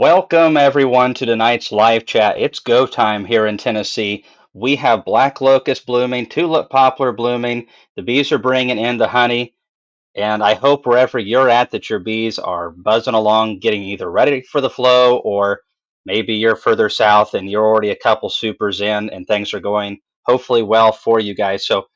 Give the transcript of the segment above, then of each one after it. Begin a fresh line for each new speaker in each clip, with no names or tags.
Welcome everyone to tonight's live chat. It's go time here in Tennessee. We have black locust blooming, tulip poplar blooming. The bees are bringing in the honey, and I hope wherever you're at that your bees are buzzing along, getting either ready for the flow, or maybe you're further south and you're already a couple supers in and things are going hopefully well for you guys. So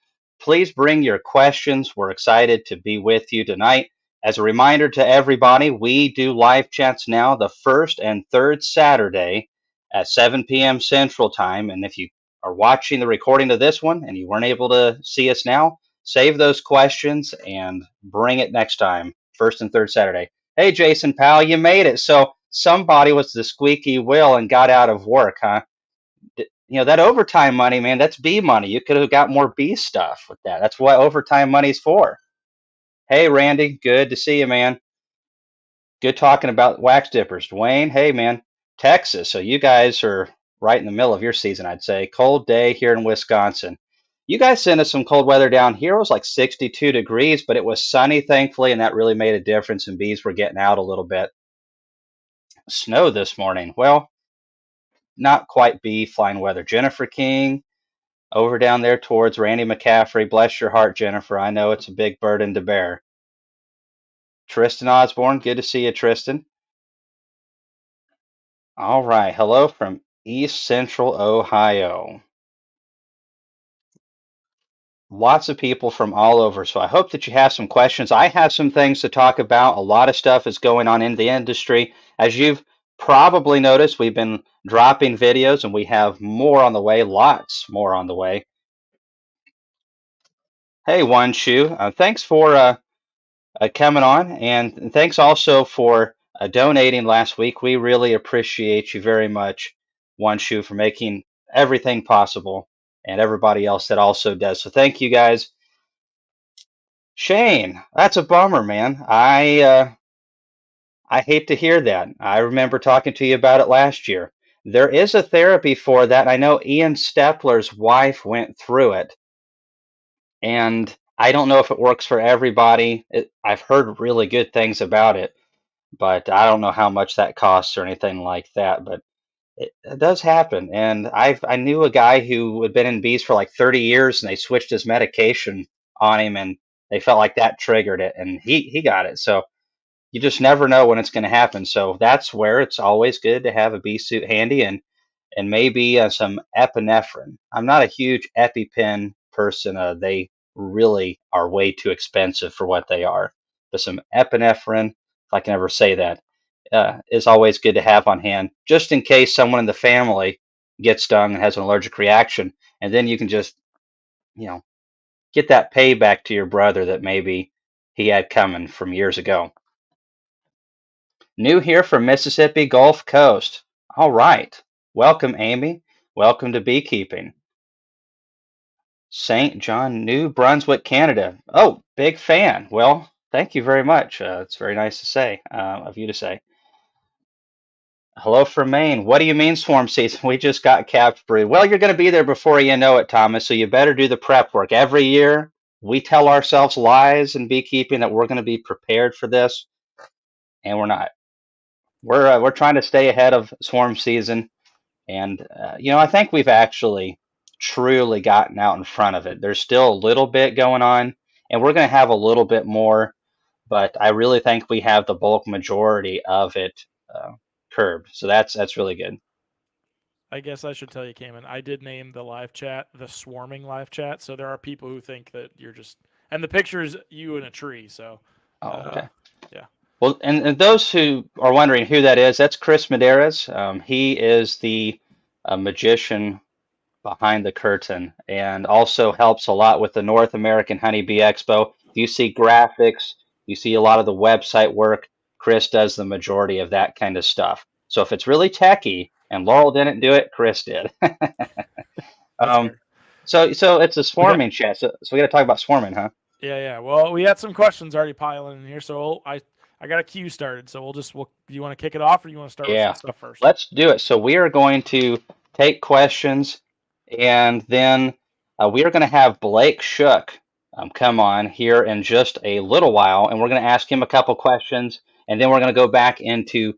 please bring your questions. We're excited to be with you tonight. As a reminder to everybody, we do live chats now the first and third Saturday at 7 p.m. Central Time. And if you are watching the recording of this one and you weren't able to see us now, save those questions and bring it next time, first and third Saturday. Hey, Jason Powell, you made it. So somebody was the squeaky wheel and got out of work, huh? You know, that overtime money, man, that's bee money. You could have got more bee stuff with that. That's what overtime money's for. Hey, Randy, good to see you, man. Good talking about wax dippers. Dwayne, hey, man. Texas, so you guys are right in the middle of your season, I'd say. Cold day here in Wisconsin. You guys sent us some cold weather down here. It was like 62 degrees, but it was sunny, thankfully, and that really made a difference, and bees were getting out a little bit. Snow this morning. Well, not quite bee flying weather. Jennifer King, over down there towards Randy McCaffrey. Bless your heart, Jennifer. I know it's a big burden to bear. Tristan Osborne, good to see you, Tristan. All right. Hello from East Central Ohio. Lots of people from all over. So I hope that you have some questions. I have some things to talk about. A lot of stuff is going on in the industry. As you've probably noticed, we've been dropping videos and we have more on the way, lots more on the way. Hey, One Shoe, thanks for coming on, and thanks also for donating last week. We really appreciate you very much, One Shoe, for making everything possible, and everybody else that also does. So thank you guys. Shane, that's a bummer, man. I hate to hear that. I remember talking to you about it last year. There is a therapy for that. I know Ian Stepler's wife went through it, and I don't know if it works for everybody. I've heard really good things about it, but I don't know how much that costs or anything like that. But it does happen. And I knew a guy who had been in bees for like 30 years, and they switched his medication on him, and they felt like that triggered it, and he got it. So you just never know when it's going to happen. So that's where it's always good to have a bee suit handy, and maybe some epinephrine. I'm not a huge EpiPen person. They really are way too expensive for what they are. But some epinephrine, if I can ever say that, is always good to have on hand, just in case someone in the family gets stung and has an allergic reaction. And then you can just, you know, get that payback to your brother that maybe he had coming from years ago. New here from Mississippi Gulf Coast. All right. Welcome, Amy. Welcome to Beekeeping. St. John, New Brunswick, Canada. Oh, big fan. Well, thank you very much. It's very nice to say, of you to say. Hello from Maine. What do you mean swarm season? We just got capped brood. Well, you're going to be there before you know it, Thomas, so you better do the prep work. Every year, we tell ourselves lies in beekeeping that we're going to be prepared for this, and we're not. We're trying to stay ahead of swarm season, and I think we've actually truly gotten out in front of it. There's still a little bit going on, and we're going to have a little bit more, but I really think we have the bulk majority of it curbed. So that's really good.
I guess I should tell you, Cayman, I did name the live chat the swarming live chat. So there are people who think that you're just, and the picture is you in a tree. So,
Oh,
uh,
okay.
yeah.
Well, and those who are wondering who that is, that's Chris Medeiros. He is the magician behind the curtain and also helps a lot with the North American Honeybee Expo. If you see graphics, you see a lot of the website work, Chris does the majority of that kind of stuff. So if it's really techy and Laurel didn't do it, Chris did.
That's
um,
fair.
so it's a
We got,
swarming chat. So we got to talk about swarming, huh?
yeah, yeah. Well, we had some questions already piling in here. So I got a queue started. So do you want to kick it off or you want to start with some
Yeah,
stuff first?
let's do it. So we are going to take questions, and then we are going to have Blake Shook come on here in just a little while, and we're going to ask him a couple questions, and then we're going to go back into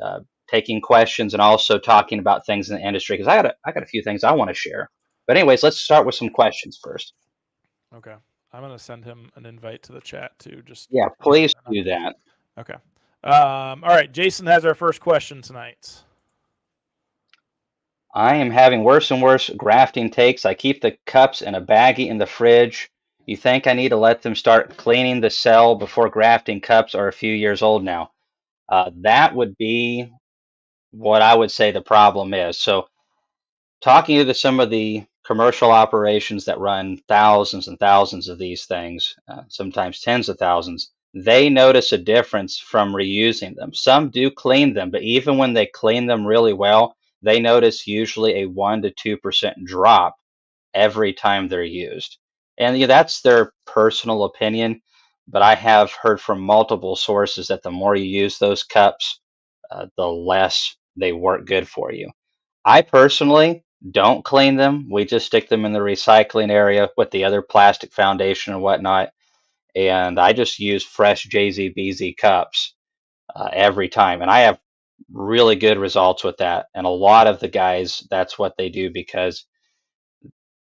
uh, taking questions and also talking about things in the industry because I got a few things I want to share. But anyways, let's start with some questions first.
Okay. I'm gonna send him an invite to the chat too. Just
Yeah,
give me
please
a minute.
do that.
Okay. All right. Jason has our first question tonight.
I am having worse and worse grafting takes. I keep the cups in a baggie in the fridge. You think I need to let them start cleaning the cell before grafting? Cups are a few years old now. That would be what I would say the problem is. So, talking to some of the commercial operations that run thousands and thousands of these things, sometimes tens of thousands, they notice a difference from reusing them. Some do clean them, but even when they clean them really well, they notice usually a 1 to 2% drop every time they're used. And yeah, that's their personal opinion, but I have heard from multiple sources that the more you use those cups, the less they work good for you. I personally don't clean them. We just stick them in the recycling area with the other plastic foundation and whatnot. And I just use fresh JZBZ cups every time. And I have really good results with that. And a lot of the guys, that's what they do because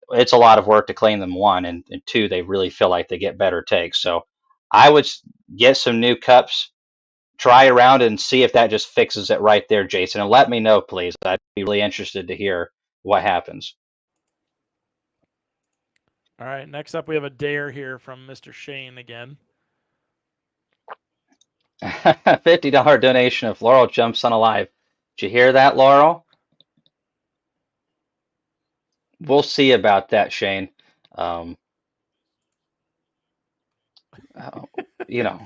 it's a lot of work to clean them, one, and two, they really feel like they get better takes. So I would get some new cups, try around and see if that just fixes it right there, Jason. And let me know, please. I'd be really interested to hear what happens.
All right. Next up, we have a dare here from Mr. Shane again.
$50 donation if Laurel jumps on a live. Did you hear that, Laurel? We'll see about that, Shane. Um, uh, you know,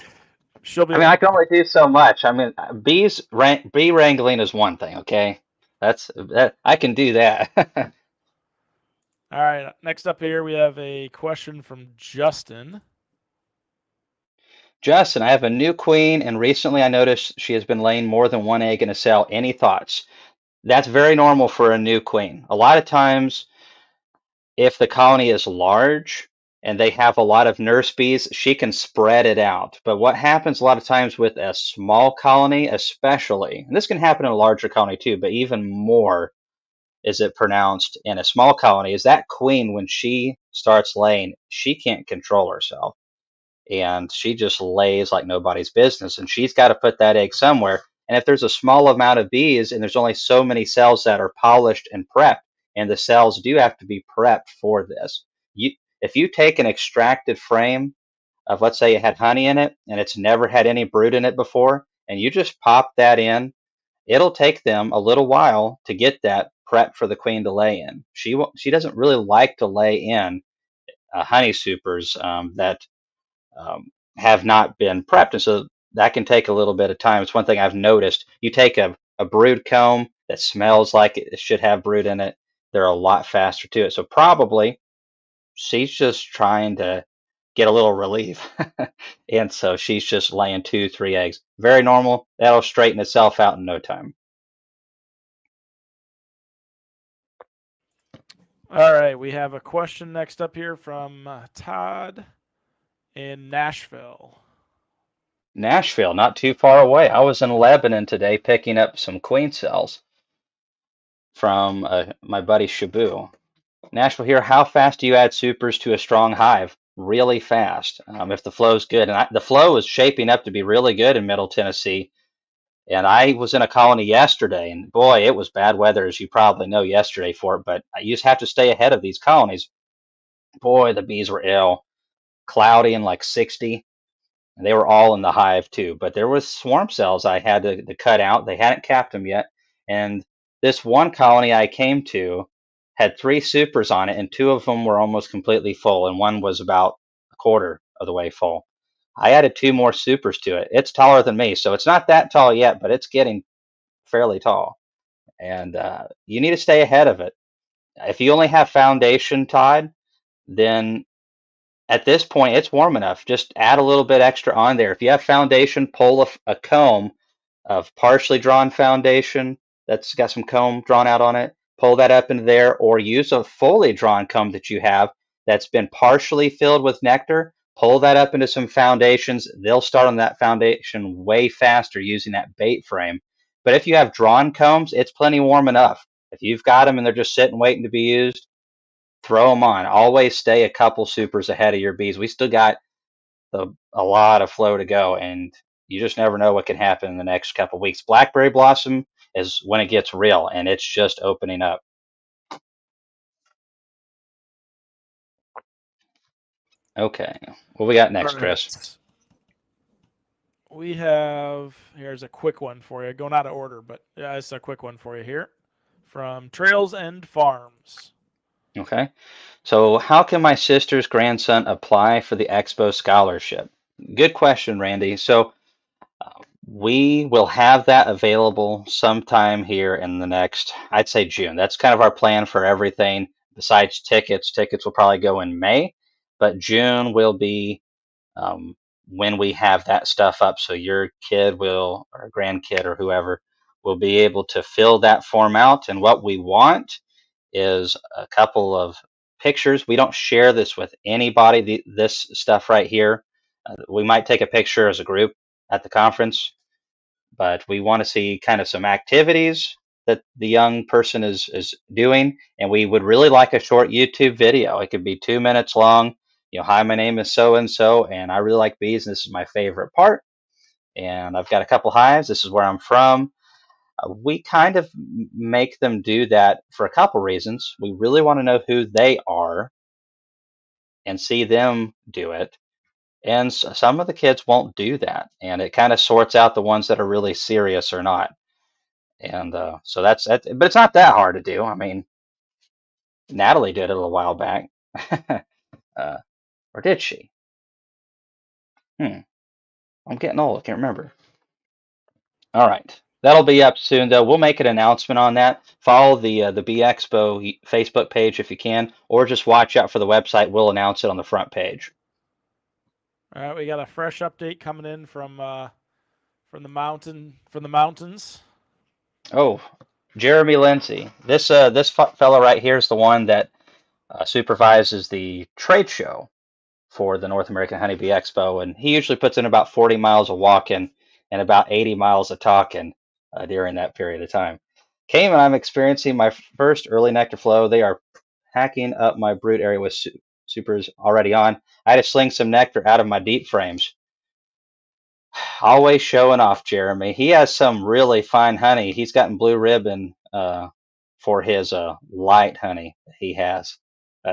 She'll be.
I mean, I can only do so much. I mean, bee wrangling is one thing, okay? That I can do that.
All right. Next up here, we have a question from Justin.
Justin, I have a new queen, and recently I noticed she has been laying more than one egg in a cell. Any thoughts? That's very normal for a new queen. A lot of times, if the colony is large and they have a lot of nurse bees, she can spread it out. But what happens a lot of times with a small colony, especially, and this can happen in a larger colony too, but even more is it pronounced in a small colony, is that queen, when she starts laying, she can't control herself and she just lays like nobody's business. And she's got to put that egg somewhere. And if there's a small amount of bees and there's only so many cells that are polished and prepped, and the cells do have to be prepped for this, if you take an extracted frame of, let's say it had honey in it and it's never had any brood in it before, and you just pop that in, it'll take them a little while to get that prepped for the queen to lay in. She doesn't really like to lay in honey supers that um, have not been prepped. And so that can take a little bit of time. It's one thing I've noticed. You take a brood comb that smells like it should have brood in it, they're a lot faster to it. So probably she's just trying to get a little relief. And so she's just laying 2, 3 eggs. Very normal. That'll straighten itself out in no time.
All right. We have a question next up here from Todd in Nashville.
Nashville, not too far away. I was in Lebanon today picking up some queen cells from my buddy Shabu. Nashville here, how fast do you add supers to a strong hive? Really fast, if the flow's good. And the flow is shaping up to be really good in Middle Tennessee. And I was in a colony yesterday, and boy, it was bad weather, as you probably know, yesterday for it. But you just have to stay ahead of these colonies. Boy, the bees were ill, cloudy and like 60. And they were all in the hive too. But there was swarm cells I had to cut out. They hadn't capped them yet. And this one colony I came to had 3 supers on it, and 2 of them were almost completely full, and one was about a quarter of the way full. I added 2 more supers to it. It's taller than me, so it's not that tall yet, but it's getting fairly tall. And you need to stay ahead of it. If you only have foundation, Todd, then at this point, it's warm enough. Just add a little bit extra on there. If you have foundation, pull a comb of partially drawn foundation that's got some comb drawn out on it. Pull that up into there, or use a fully drawn comb that you have that's been partially filled with nectar. Pull that up into some foundations. They'll start on that foundation way faster using that bait frame. But if you have drawn combs, it's plenty warm enough. If you've got them and they're just sitting waiting to be used, throw them on. Always stay a couple supers ahead of your bees. We still got a lot of flow to go, and you just never know what can happen in the next couple weeks. Blackberry blossom is when it gets real, and it's just opening up. Okay, what we got
All
next, Chris?
right. We have here's a quick one for you. Going out of order, but yeah, it's a quick one for you here from Trails and Farms.
Okay, so how can my sister's grandson apply for the Expo scholarship? Good question, Randy. So we will have that available sometime here in the next, I'd say June. That's kind of our plan for everything besides tickets. Tickets will probably go in May, but June will be um, when we have that stuff up. So your kid will, or grandkid, or whoever, will be able to fill that form out. And what we want is a couple of pictures. We don't share this with anybody, this stuff right here. We might take a picture as a group at the conference, but we want to see kind of some activities that the young person is doing, and we would really like a short YouTube video. It could be 2 minutes long. You know, hi, my name is so and so, and I really like bees, and this is my favorite part. And I've got a couple hives. This is where I'm from. We kind of make them do that for a couple reasons. We really want to know who they are and see them do it. And some of the kids won't do that, and it kind of sorts out the ones that are really serious or not. And so that's that, but it's not that hard to do. I mean, Natalie did it a little while back, uh, or did she? Hmm, I'm getting old. I can't remember. All right, that'll be up soon, though. We'll make an announcement on that. Follow the Bee Expo Facebook page if you can, or just watch out for the website. We'll announce it on the front page.
All right, we got a fresh update coming in from the mountains.
Oh, Jeremy Lindsay. This fellow right here is the one that supervises the trade show for the North American Honeybee Expo, and he usually puts in about 40 miles of walking and about 80 miles of talking during that period of time. Came and I'm experiencing my first early nectar flow. They are packing up my brood area with supers already on. I had to sling some nectar out of my deep frames. Always showing off, Jeremy. He has some really fine honey. He's gotten blue ribbon for his light honey that he has.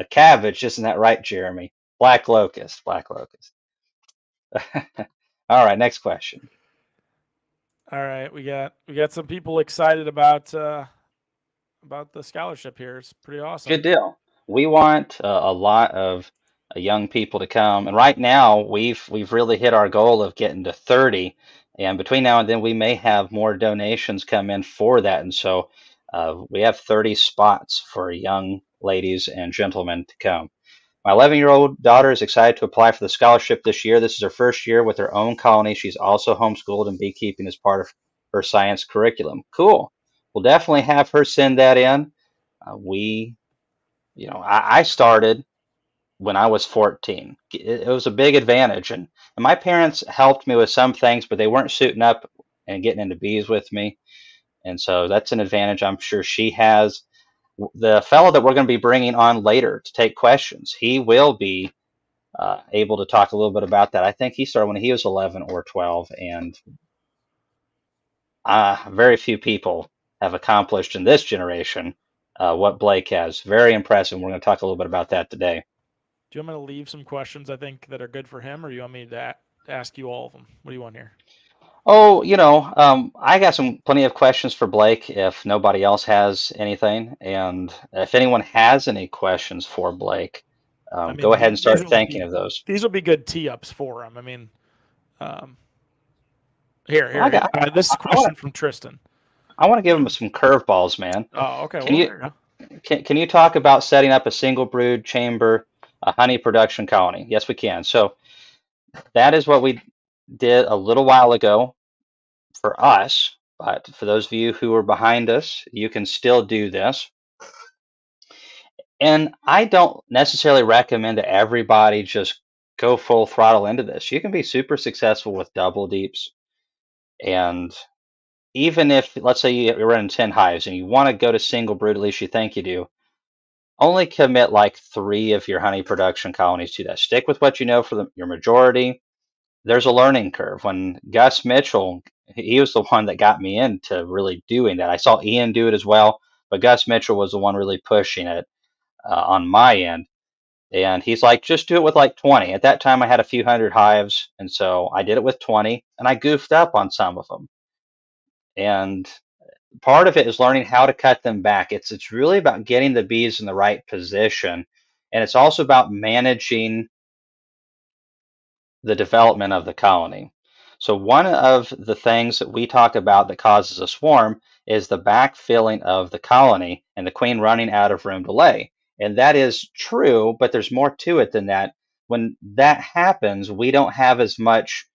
Cabbage, isn't that right, Jeremy? Black locust, black locust. All right, next question.
All right, we got some people excited about the scholarship here. It's pretty awesome.
Good deal. We want a lot of young people to come, and right now we've really hit our goal of getting to 30. And between now and then, we may have more donations come in for that. And so we have 30 spots for young ladies and gentlemen to come. My 11-year-old daughter is excited to apply for the scholarship this year. This is her first year with her own colony. She's also homeschooled, and beekeeping is part of her science curriculum. Cool. We'll definitely have her send that in. We, I started when I was 14. It was a big advantage, and my parents helped me with some things, but they weren't suiting up and getting into bees with me. And so that's an advantage I'm sure she has. The fellow that we're going to be bringing on later to take questions, he will be able to talk a little bit about that. I think he started when he was 11 or 12, and very few people have accomplished in this generation what Blake has. Very impressive. We're going to talk a little bit about that today.
Do you want me to leave some questions I think that are good for him, or do you want me to ask you all of them? What do you want here?
Oh, I got some plenty of questions for Blake if nobody else has anything. And if anyone has any questions for Blake,
I
go
mean,
ahead and start thinking of those.
these will be good tee ups for him. I mean, um, here,
Well,
here. This is a question from Tristan.
I want to give him some curveballs, man.
Oh, okay.
Can
Well,
you
there you go.
can you talk about setting up a single brood chamber, a honey production colony? Yes, we can. So that is what we did a little while ago for us. But for those of you who are behind us, you can still do this. And I don't necessarily recommend that everybody just go full throttle into this. You can be super successful with double deeps and even if, let's say you're running 10 hives and you want to go to single brood, at least you think you do, only commit like 3 of your honey production colonies to that. Stick with what you know for your majority. There's a learning curve. When Gus Mitchell, he was the one that got me into really doing that. I saw Ian do it as well, but Gus Mitchell was the one really pushing it on my end. And he's like, just do it with like 20. At that time, I had a few hundred hives, and so I did it with 20, and I goofed up on some of them. And part of it is learning how to cut them back. It's really about getting the bees in the right position, and it's also about managing the development of the colony. So one of the things that we talk about that causes a swarm is the backfilling of the colony and the queen running out of room to lay. And that is true, but there's more to it than that. When that happens, we don't have as much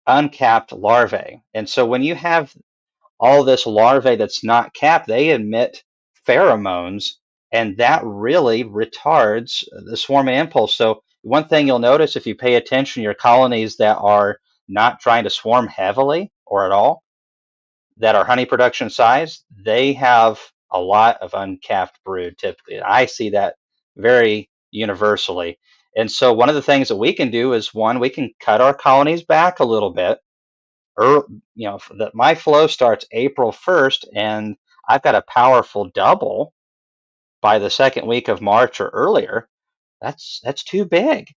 uncapped larvae. And so when you have all this larvae that's not capped, they emit pheromones, and that really retards the swarm impulse. So one thing you'll notice if you pay attention, your colonies that are not trying to swarm heavily or at all, that are honey production size, they have a lot of uncapped brood typically. I see that very universally. And so one of the things that we can do is one, we can cut our colonies back a little bit early, my flow starts April 1st, and I've got a powerful double by the second week of March or earlier. That's too big.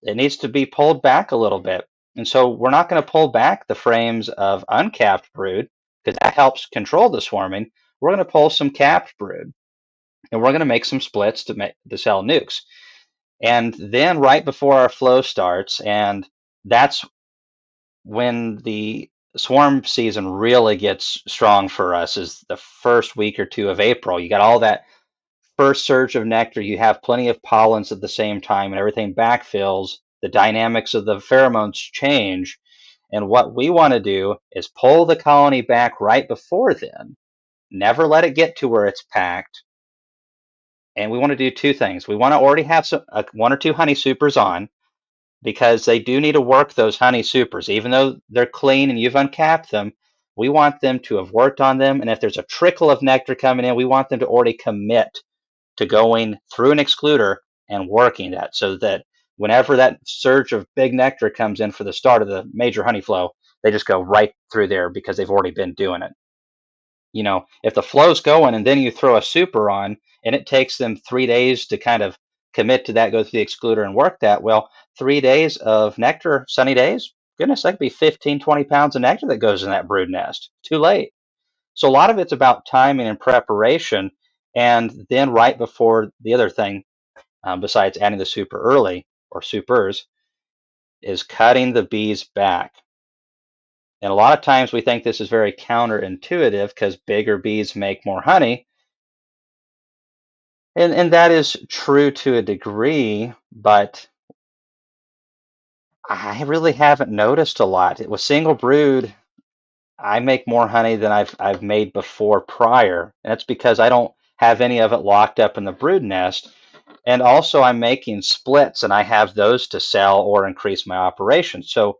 It needs to be pulled back a little bit. And so we're not going to pull back the frames of uncapped brood because that helps control the swarming. We're going to pull some capped brood, and we're going to make some splits to sell nukes. And then right before our flow starts, and that's when the swarm season really gets strong for us, is the first week or two of April. You got all that first surge of nectar, you have plenty of pollens at the same time, and everything backfills. The dynamics of the pheromones change. And what we want to do is pull the colony back right before then, never let it get to where it's packed. And we want to do two things. We want to already have one or two honey supers on, because they do need to work those honey supers. Even though they're clean and you've uncapped them, we want them to have worked on them. And if there's a trickle of nectar coming in, we want them to already commit to going through an excluder and working that, so that whenever that surge of big nectar comes in for the start of the major honey flow, they just go right through there because they've already been doing it. If the flow's going and then you throw a super on and it takes them 3 days to kind of commit to that, go through the excluder and work that, well, 3 days of nectar, sunny days, goodness, that could be 15, 20 pounds of nectar that goes in that brood nest. Too late. So a lot of it's about timing and preparation. And then right before the other thing, besides adding the super early or supers, is cutting the bees back. And a lot of times we think this is very counterintuitive because bigger bees make more honey. And that is true to a degree, but I really haven't noticed a lot. With single brood, I make more honey than I've made before prior. And that's because I don't have any of it locked up in the brood nest. And also I'm making splits and I have those to sell or increase my operation. So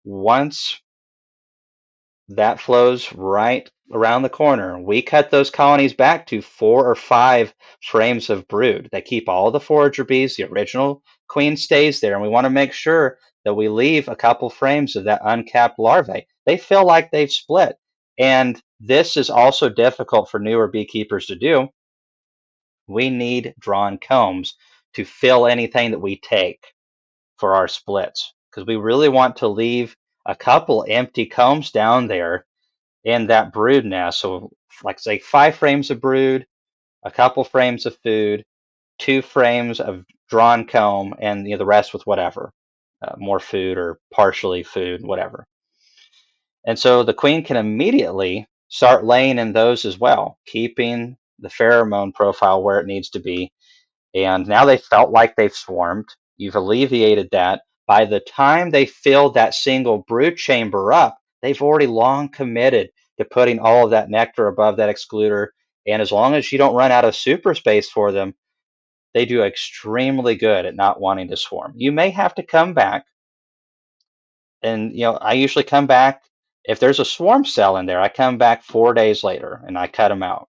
once that flows right around the corner, we cut those colonies back to 4 or 5 frames of brood. They keep all the forager bees, the original queen stays there, and we want to make sure that we leave a couple frames of that uncapped larvae. They feel like they've split. And this is also difficult for newer beekeepers to do. We need drawn combs to fill anything that we take for our splits, because we really want to leave a couple empty combs down there in that brood nest. So, like say 5 frames of brood, a couple frames of food, 2 frames of drawn comb, and the rest with whatever, more food or partially food, whatever. And so the queen can immediately start laying in those as well, keeping the pheromone profile where it needs to be. And now they felt like they've swarmed. You've alleviated that. By the time they fill that single brood chamber up, they've already long committed to putting all of that nectar above that excluder. And as long as you don't run out of super space for them, they do extremely good at not wanting to swarm. You may have to come back, and I usually come back If there's a swarm cell in there, I come back 4 days later and I cut them out.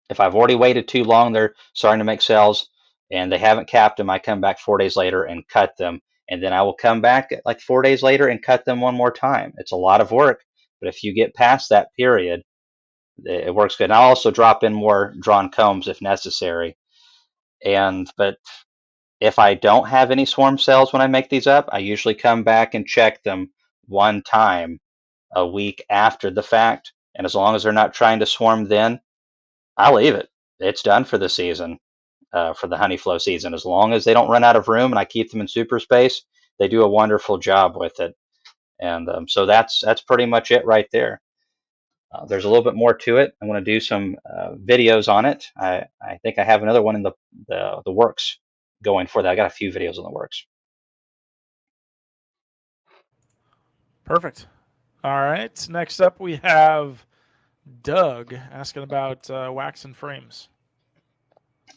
If I've already waited too long, they're starting to make cells and they haven't capped them, I come back 4 days later and cut them. And then I will come back like 4 days later and cut them one more time. It's a lot of work, but if you get past that period, it works good. And I'll also drop in more drawn combs if necessary. But if I don't have any swarm cells when I make these up, I usually come back and check them one time a week after the fact. And as long as they're not trying to swarm then, I'll leave it. It's done for the season, for the honey flow season. As long as they don't run out of room and I keep them in super space, they do a wonderful job with it. And so that's pretty much it right there. There's a little bit more to it. I want to do some videos on it. I think I have another one in the works going for that. I got a few videos in the works.
Perfect. All right. Next up, we have Doug asking about wax and frames.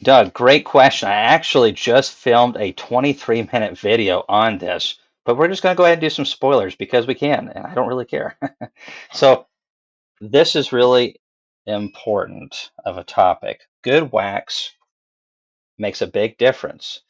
Doug, great question. I actually just filmed a 23-minute video on this, but we're just going to go ahead and do some spoilers because we can, and I don't really care. So this is really important of a topic. Good wax makes a big difference.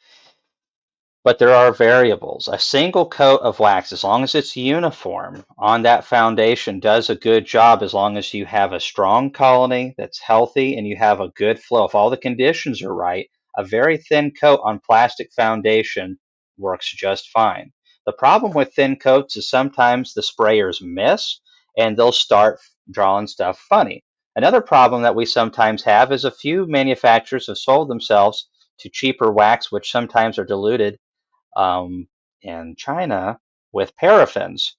But there are variables. A single coat of wax, as long as it's uniform on that foundation, does a good job as long as you have a strong colony that's healthy and you have a good flow. If all the conditions are right, a very thin coat on plastic foundation works just fine. The problem with thin coats is sometimes the sprayers miss and they'll start drawing stuff funny. Another problem that we sometimes have is a few manufacturers have sold themselves to cheaper wax, which sometimes are diluted in China with paraffins.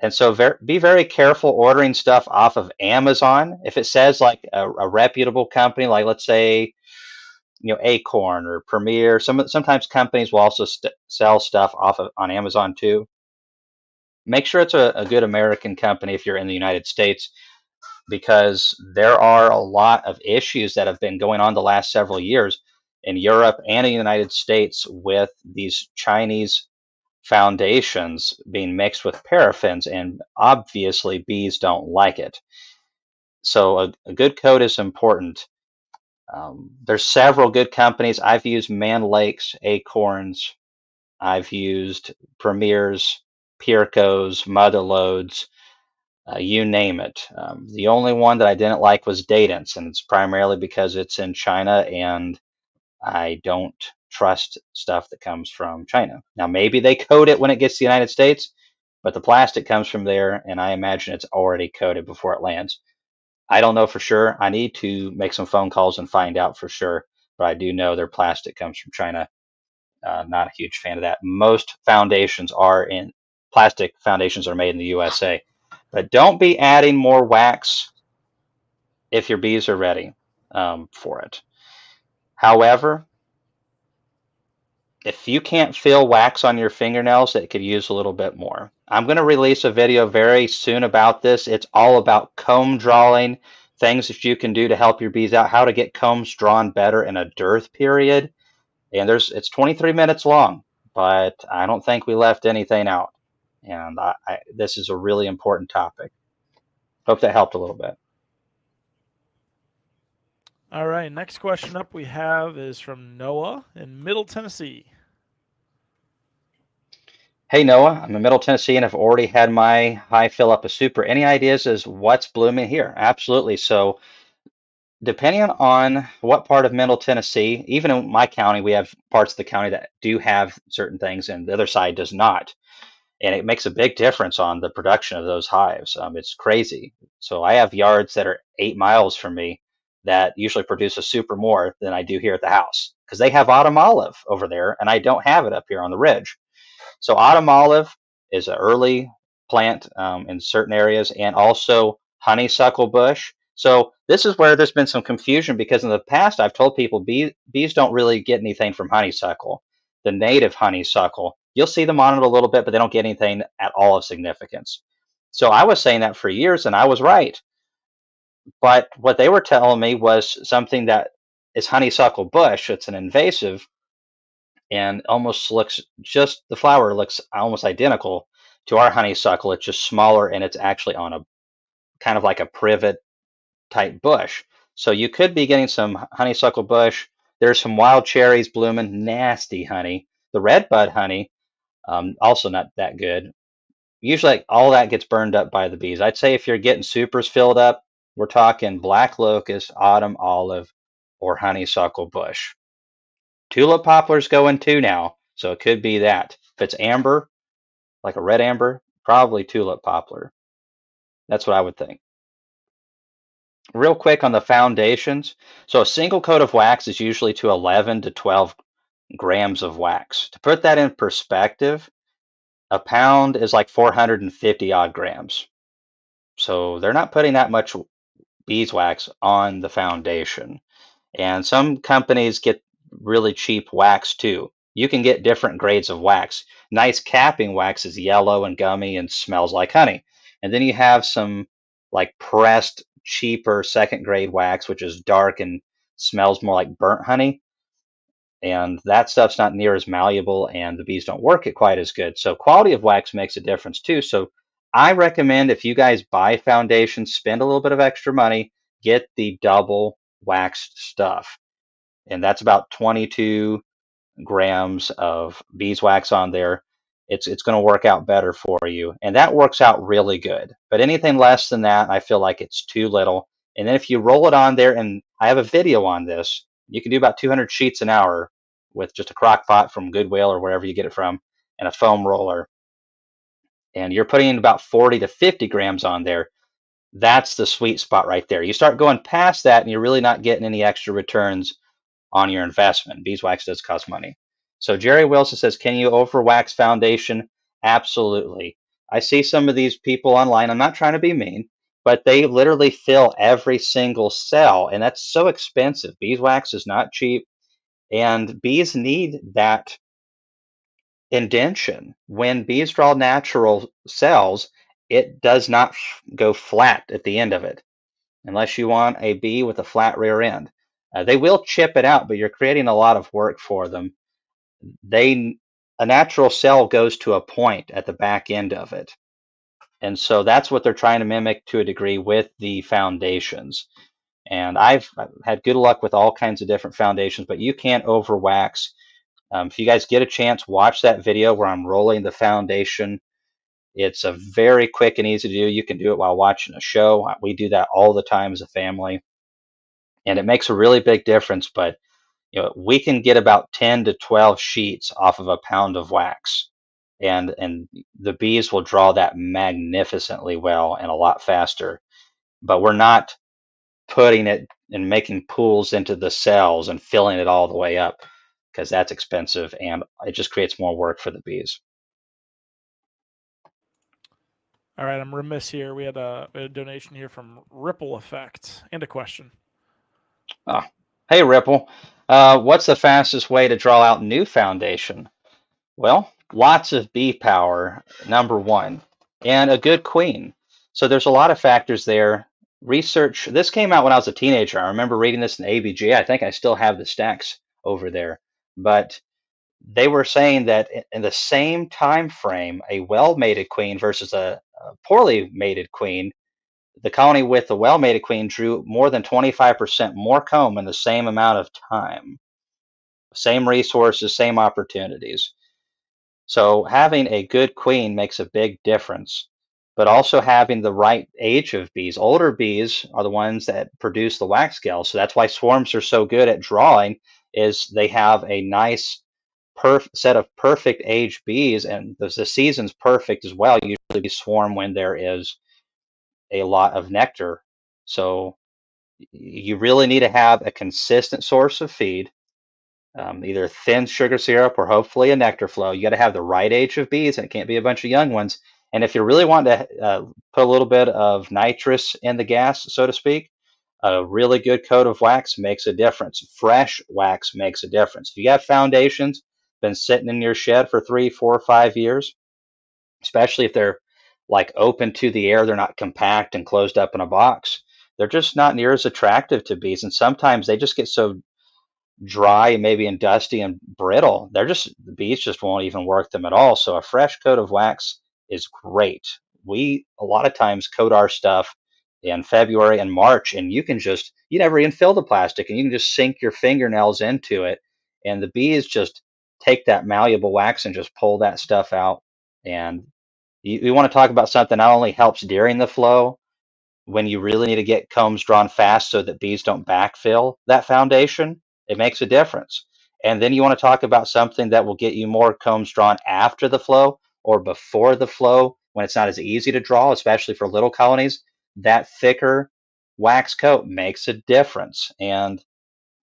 And so be very careful ordering stuff off of Amazon. If it says like a reputable company, like let's say, Acorn or Premier, sometimes companies will also sell stuff on Amazon too. Make sure it's a good American company if you're in the United States, because there are a lot of issues that have been going on the last several years in Europe and in the United States with these Chinese foundations being mixed with paraffins, and obviously bees don't like it. So a good coat is important. There's several good companies. I've used Man Lakes, Acorns. I've used Premiers, Pierco's, Motherlodes, you name it. The only one that I didn't like was Dadance, and it's primarily because it's in China and I don't trust stuff that comes from China. Now, maybe they coat it when it gets to the United States, but the plastic comes from there, and I imagine it's already coated before it lands. I don't know for sure. I need to make some phone calls and find out for sure, but I do know their plastic comes from China. Not a huge fan of that. Most plastic foundations are made in the USA. But don't be adding more wax if your bees are ready for it. However, if you can't feel wax on your fingernails, it could use a little bit more. I'm going to release a video very soon about this. It's all about comb drawing, things that you can do to help your bees out, how to get combs drawn better in a dearth period. And it's 23 minutes long, but I don't think we left anything out. And this is a really important topic. Hope that helped a little bit.
All right. Next question up we have is from Noah in Middle Tennessee.
Hey Noah, I'm in Middle Tennessee and I've already had my hive fill up a super. Any ideas as what's blooming here? Absolutely. So depending on what part of Middle Tennessee, even in my county, we have parts of the county that do have certain things and the other side does not. And it makes a big difference on the production of those hives. It's crazy. So I have yards that are 8 miles from me that usually produce a super more than I do here at the house because they have autumn olive over there and I don't have it up here on the ridge. So autumn olive is an early plant in certain areas, and also honeysuckle bush. So this is where there's been some confusion because in the past I've told people bees don't really get anything from honeysuckle, the native honeysuckle. You'll see them on it a little bit, but they don't get anything at all of significance. So I was saying that for years, and I was right. But what they were telling me was something that is honeysuckle bush. It's an invasive and almost looks the flower looks almost identical to our honeysuckle. It's just smaller and it's actually on a kind of like a privet type bush. So you could be getting some honeysuckle bush. There's some wild cherries blooming, nasty honey. The redbud honey, also not that good. Usually all that gets burned up by the bees. I'd say if you're getting supers filled up, we're talking black locust, autumn olive, or honeysuckle bush. Tulip poplars going too now, so it could be that. If it's amber, like a red amber, probably tulip poplar. That's what I would think. Real quick on the foundations. So a single coat of wax is usually to 11 to 12 grams of wax. To put that in perspective, a pound is like 450 odd grams. So they're not putting that much beeswax on the foundation. And some companies get really cheap wax too. You can get different grades of wax. Nice capping wax is yellow and gummy and smells like honey. And then you have some like pressed, cheaper second grade wax, which is dark and smells more like burnt honey. And that stuff's not near as malleable and the bees don't work it quite as good. So quality of wax makes a difference too. So I recommend if you guys buy foundations, spend a little bit of extra money, get the double waxed stuff. And that's about 22 grams of beeswax on there. It's going to work out better for you. And that works out really good. But anything less than that, I feel like it's too little. And then if you roll it on there, and I have a video on this, you can do about 200 sheets an hour with just a crock pot from Goodwill or wherever you get it from and a foam roller. And you're putting in about 40 to 50 grams on there. That's the sweet spot right there. You start going past that and you're really not getting any extra returns on your investment. Beeswax does cost money. So Jerry Wilson says, can you overwax foundation? Absolutely. I see some of these people online. I'm not trying to be mean, but they literally fill every single cell, and that's so expensive. Beeswax is not cheap, and bees need that indention. When bees draw natural cells, it does not go flat at the end of it unless you want a bee with a flat rear end. They will chip it out, but you're creating a lot of work for them. A natural cell goes to a point at the back end of it. And so that's what they're trying to mimic to a degree with the foundations. And I've had good luck with all kinds of different foundations, but you can't overwax. If you guys get a chance, watch that video where I'm rolling the foundation. It's a very quick and easy to do. You can do it while watching a show. We do that all the time as a family, and it makes a really big difference. But we can get about 10 to 12 sheets off of a pound of wax, and the bees will draw that magnificently well and a lot faster. But we're not putting it and making pools into the cells and filling it all the way up because that's expensive and it just creates more work for the bees.
All right, I'm remiss here. We had a donation here from Ripple Effect and a question.
Oh, hey, Ripple. What's the fastest way to draw out new foundation? Well, lots of bee power, number one, and a good queen. So there's a lot of factors there. Research, this came out when I was a teenager. I remember reading this in ABG. I think I still have the stacks over there. But they were saying that in the same time frame, a well-mated queen versus a poorly mated queen, the colony with the well-mated queen drew more than 25% more comb in the same amount of time. Same resources, same opportunities. So having a good queen makes a big difference, but also having the right age of bees. Older bees are the ones that produce the wax gills. So that's why swarms are so good at drawing is they have a nice set of perfect age bees, and the season's perfect as well. Usually we swarm when there is a lot of nectar. So you really need to have a consistent source of feed, either thin sugar syrup or hopefully a nectar flow. You got to have the right age of bees, and it can't be a bunch of young ones. And if you're really wanting to put a little bit of nitrous in the gas, so to speak, a really good coat of wax makes a difference. Fresh wax makes a difference. If you have foundations been sitting in your shed for 3, 4, 5 years, especially if they're like open to the air, they're not compact and closed up in a box. They're just not near as attractive to bees, and sometimes they just get so dry and maybe and dusty and brittle. The bees just won't even work them at all. So a fresh coat of wax is great. We a lot of times coat our stuff in February and March, and you never even fill the plastic, and you can just sink your fingernails into it, and the bees just take that malleable wax and just pull that stuff out. And you want to talk about something that not only helps during the flow, when you really need to get combs drawn fast so that bees don't backfill that foundation, it makes a difference. And then you want to talk about something that will get you more combs drawn after the flow or before the flow when it's not as easy to draw, especially for little colonies. That thicker wax coat makes a difference. And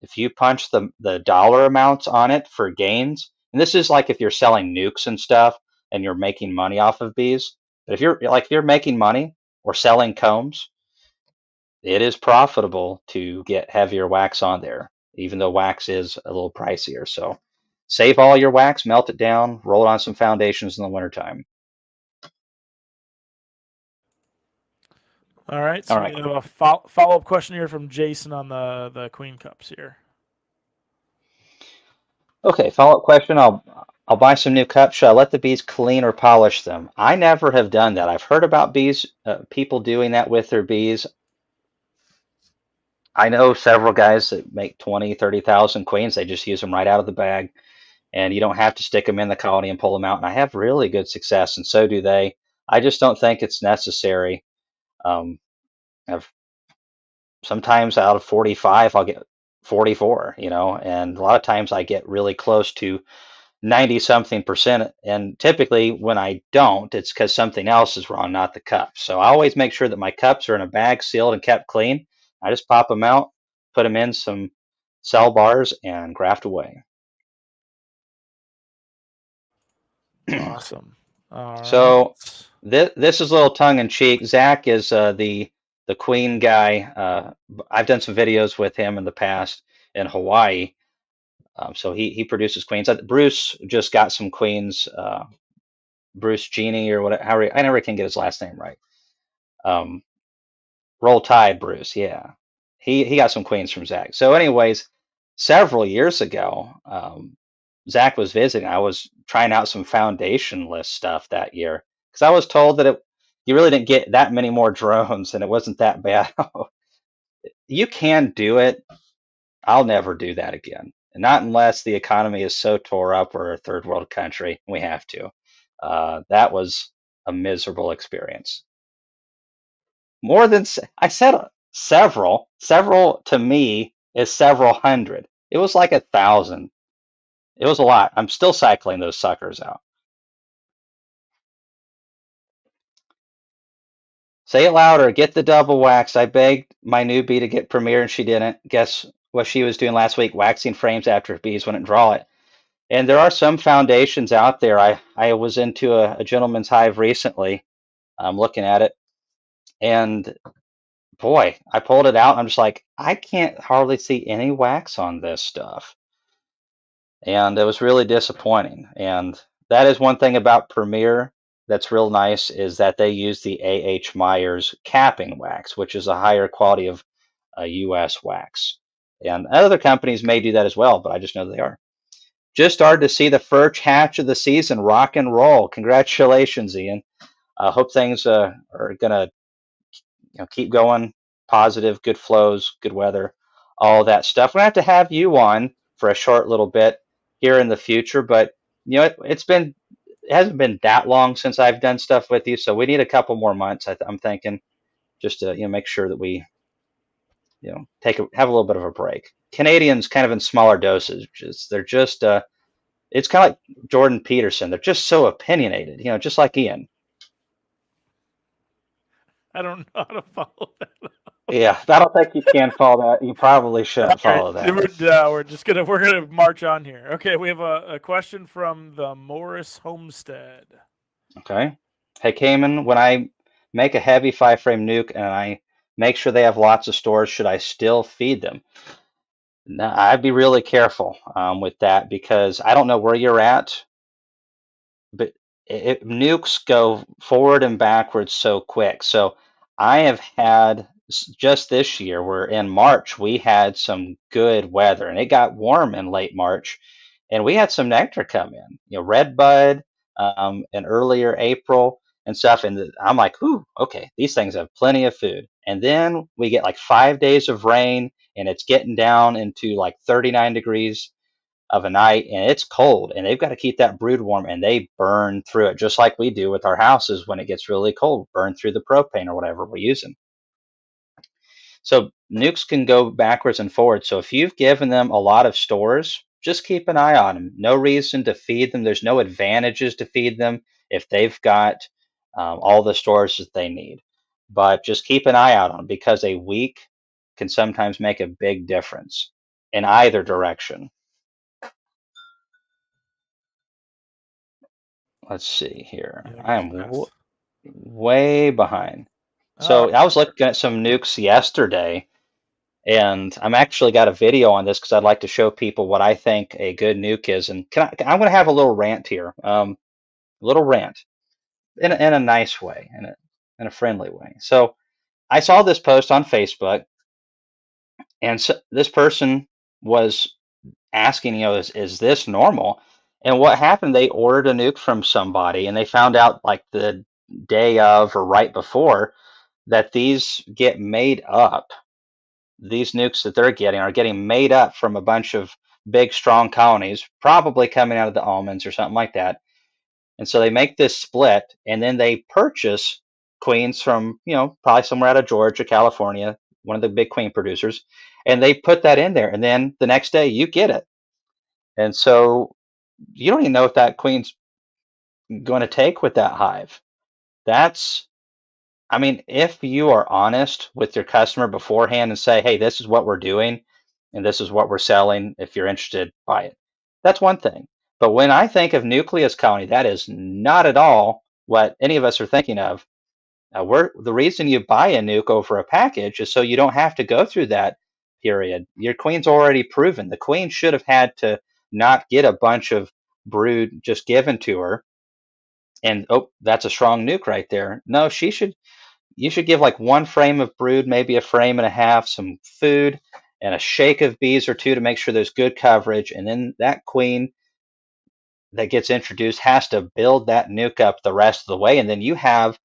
if you punch the dollar amounts on it for gains, and this is like if you're selling nukes and stuff and you're making money off of bees, but if you're making money or selling combs, it is profitable to get heavier wax on there, even though wax is a little pricier. So save all your wax, melt it down, roll it on some foundations in the wintertime.
All right,
All
so we
right.
have a follow-up question here from Jason on the queen cups here.
Okay, follow-up question. I'll buy some new cups. Should I let the bees clean or polish them? I never have done that. I've heard about people doing that with their bees. I know several guys that make 20, 30,000 queens. They just use them right out of the bag, and you don't have to stick them in the colony and pull them out. And I have really good success, and so do they. I just don't think it's necessary. Um, I've sometimes out of 45, I'll get 44, and a lot of times I get really close to 90 something percent. And typically when I don't, it's because something else is wrong, not the cups. So I always make sure that my cups are in a bag, sealed and kept clean. I just pop them out, put them in some cell bars, and graft away.
Awesome. All right.
So this is a little tongue in cheek. Zach is the queen guy. I've done some videos with him in the past in Hawaii. So he produces queens. Bruce just got some queens. Bruce Genie or whatever. I never can get his last name right. Um, Roll Tide Bruce. Yeah, he got some queens from Zach. So, anyways, several years ago, Zach was visiting. I was trying out some foundationless stuff that year because I was told that you really didn't get that many more drones and it wasn't that bad. You can do it. I'll never do that again. And not unless the economy is so tore up, we're a third world country. We have to. That was a miserable experience. More than I said, several. Several to me is several hundred. It was like 1,000. It was a lot. I'm still cycling those suckers out. Say it louder. Get the double wax. I begged my newbie to get Premiere and she didn't. Guess what she was doing last week? Waxing frames after bees wouldn't draw it. And there are some foundations out there. I was into a gentleman's hive recently. I'm looking at it, and boy, I pulled it out. And I'm just like, I can't hardly see any wax on this stuff. And it was really disappointing. And that is one thing about Premiere that's real nice is that they use the A.H. Myers capping wax, which is a higher quality of US wax. And other companies may do that as well, but I just know they are. Just started to see the first hatch of the season. Rock and roll. Congratulations, Ian. I hope things are going to keep going, positive, good flows, good weather, all that stuff. We're going to have you on for a short little bit here in the future, but it hasn't been that long since I've done stuff with you, so we need a couple more months. I'm thinking just to make sure that we have a little bit of a break. Canadians kind of in smaller dosages. They're just it's kind of like Jordan Peterson. They're just so opinionated, just like Ian.
I don't know how to follow that.
Yeah, I don't think you can follow that. You probably shouldn't
All right,
follow that.
we're gonna march on here. Okay, we have a question from the Morris Homestead.
Okay. Hey, Cayman, when I make a heavy 5-frame nuke and I make sure they have lots of stores, should I still feed them? No, I'd be really careful with that because I don't know where you're at, but nukes go forward and backwards so quick. So I have had just this year, we're in March, we had some good weather and it got warm in late March and we had some nectar come in, red bud, and earlier April. and stuff. And I'm like, "Ooh, okay, these things have plenty of food." And then we get like 5 days of rain, and it's getting down into like 39 degrees of a night, and it's cold, and they've got to keep that brood warm, and they burn through it just like we do with our houses when it gets really cold, burn through the propane or whatever we're using. So nukes can go backwards and forwards. So if you've given them a lot of stores, just keep an eye on them. No reason to feed them. There's no advantages to feed them if they've got all the stores that they need. But just keep an eye out on them because a week can sometimes make a big difference in either direction. Let's see here.
Yeah, that
I
goes
am
fast.
way behind.
All
So I was looking at some nukes yesterday, and I'm actually got a video on this because I'd like to show people what I think a good nuke is. And I'm going to have a little rant here, a little rant in a nice way, in a friendly way. So I saw this post on Facebook, and so this person was asking, is this normal? And what happened? They ordered a nuke from somebody, and they found out like the day of or right before that these get made up. These nukes that they're getting are getting made up from a bunch of big, strong colonies, probably coming out of the almonds or something like that. And so they make this split, and then they purchase queens from, probably somewhere out of Georgia, California, one of the big queen producers, and they put that in there. And then the next day you get it. And so you don't even know if that queen's going to take with that hive. That's I mean, if you are honest with your customer beforehand and say, hey, this is what we're doing and this is what we're selling, if you're interested, buy it. That's one thing. But when I think of Nucleus Colony, that is not at all what any of us are thinking of. The reason you buy a nuke over a package is so you don't have to go through that period. Your queen's already proven. The queen should have had to not get a bunch of brood just given to her. And oh, that's a strong nuke right there. No, you should give like one frame of brood, maybe a frame and a half, some food, and a shake of bees or two to make sure there's good coverage. And then that queen that gets introduced has to build that nuke up the rest of the way. And then you have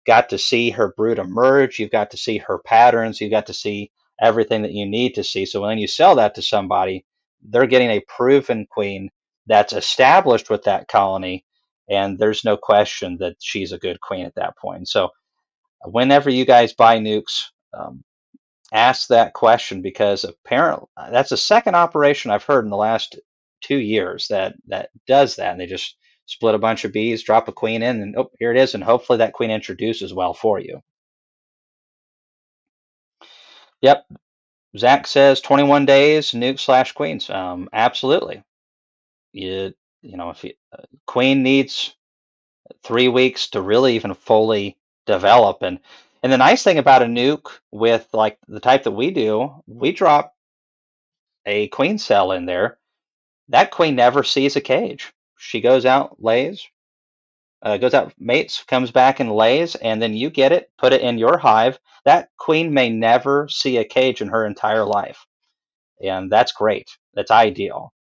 got to see her brood emerge. You've got to see her patterns. You've got to see everything that you need to see. So when you sell that to somebody, they're getting a proven queen that's established with that colony. And there's no question that she's a good queen at that point. So whenever you guys buy nukes, ask that question because apparently that's the second operation I've heard in the last 2 years that does that. And they just split a bunch of bees, drop a queen in, and oh, here it is. And hopefully that queen introduces well for you. Yep. Zach says 21 days, nuke slash queens. Absolutely. You, if queen needs 3 weeks to really even fully develop. And the nice thing about a nuke with like the type that we do, we drop a queen cell in there. That queen never sees a cage. She goes out, lays, goes out, mates, comes back and lays, and then you get it, put it in your hive. That queen may never see a cage in her entire life, and that's great. That's ideal.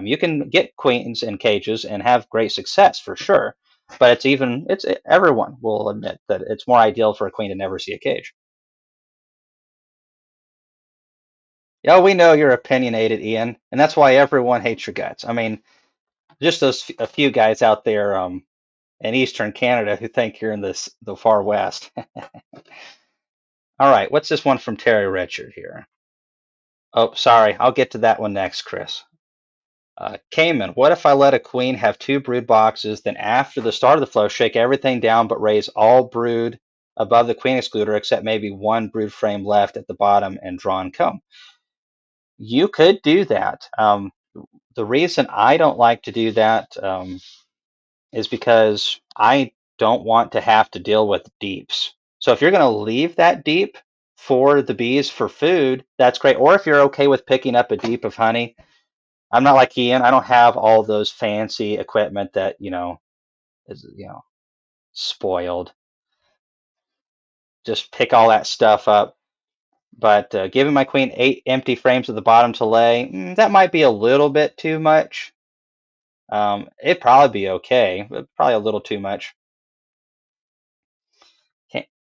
You can get queens in cages and have great success for sure, but it's everyone will admit that it's more ideal for a queen to never see a cage. Yeah, we know you're opinionated, Ian, and that's why everyone hates your guts. I mean, just a few guys out there in Eastern Canada who think you're in the far West. All right, what's this one from Terry Richard here? Oh, sorry, I'll get to that one next, Chris. Cayman, what if I let a queen have two brood boxes, then after the start of the flow, shake everything down but raise all brood above the queen excluder except maybe one brood frame left at the bottom and drawn comb? You could do that. The reason I don't like to do that is because I don't want to have to deal with deeps. So if you're going to leave that deep for the bees for food, that's great. Or if you're okay with picking up a deep of honey, I'm not like Ian. I don't have all those fancy equipment that, is, spoiled. Just pick all that stuff up. But giving my queen 8 empty frames at the bottom to lay, that might be a little bit too much. It'd probably be okay, but probably a little too much.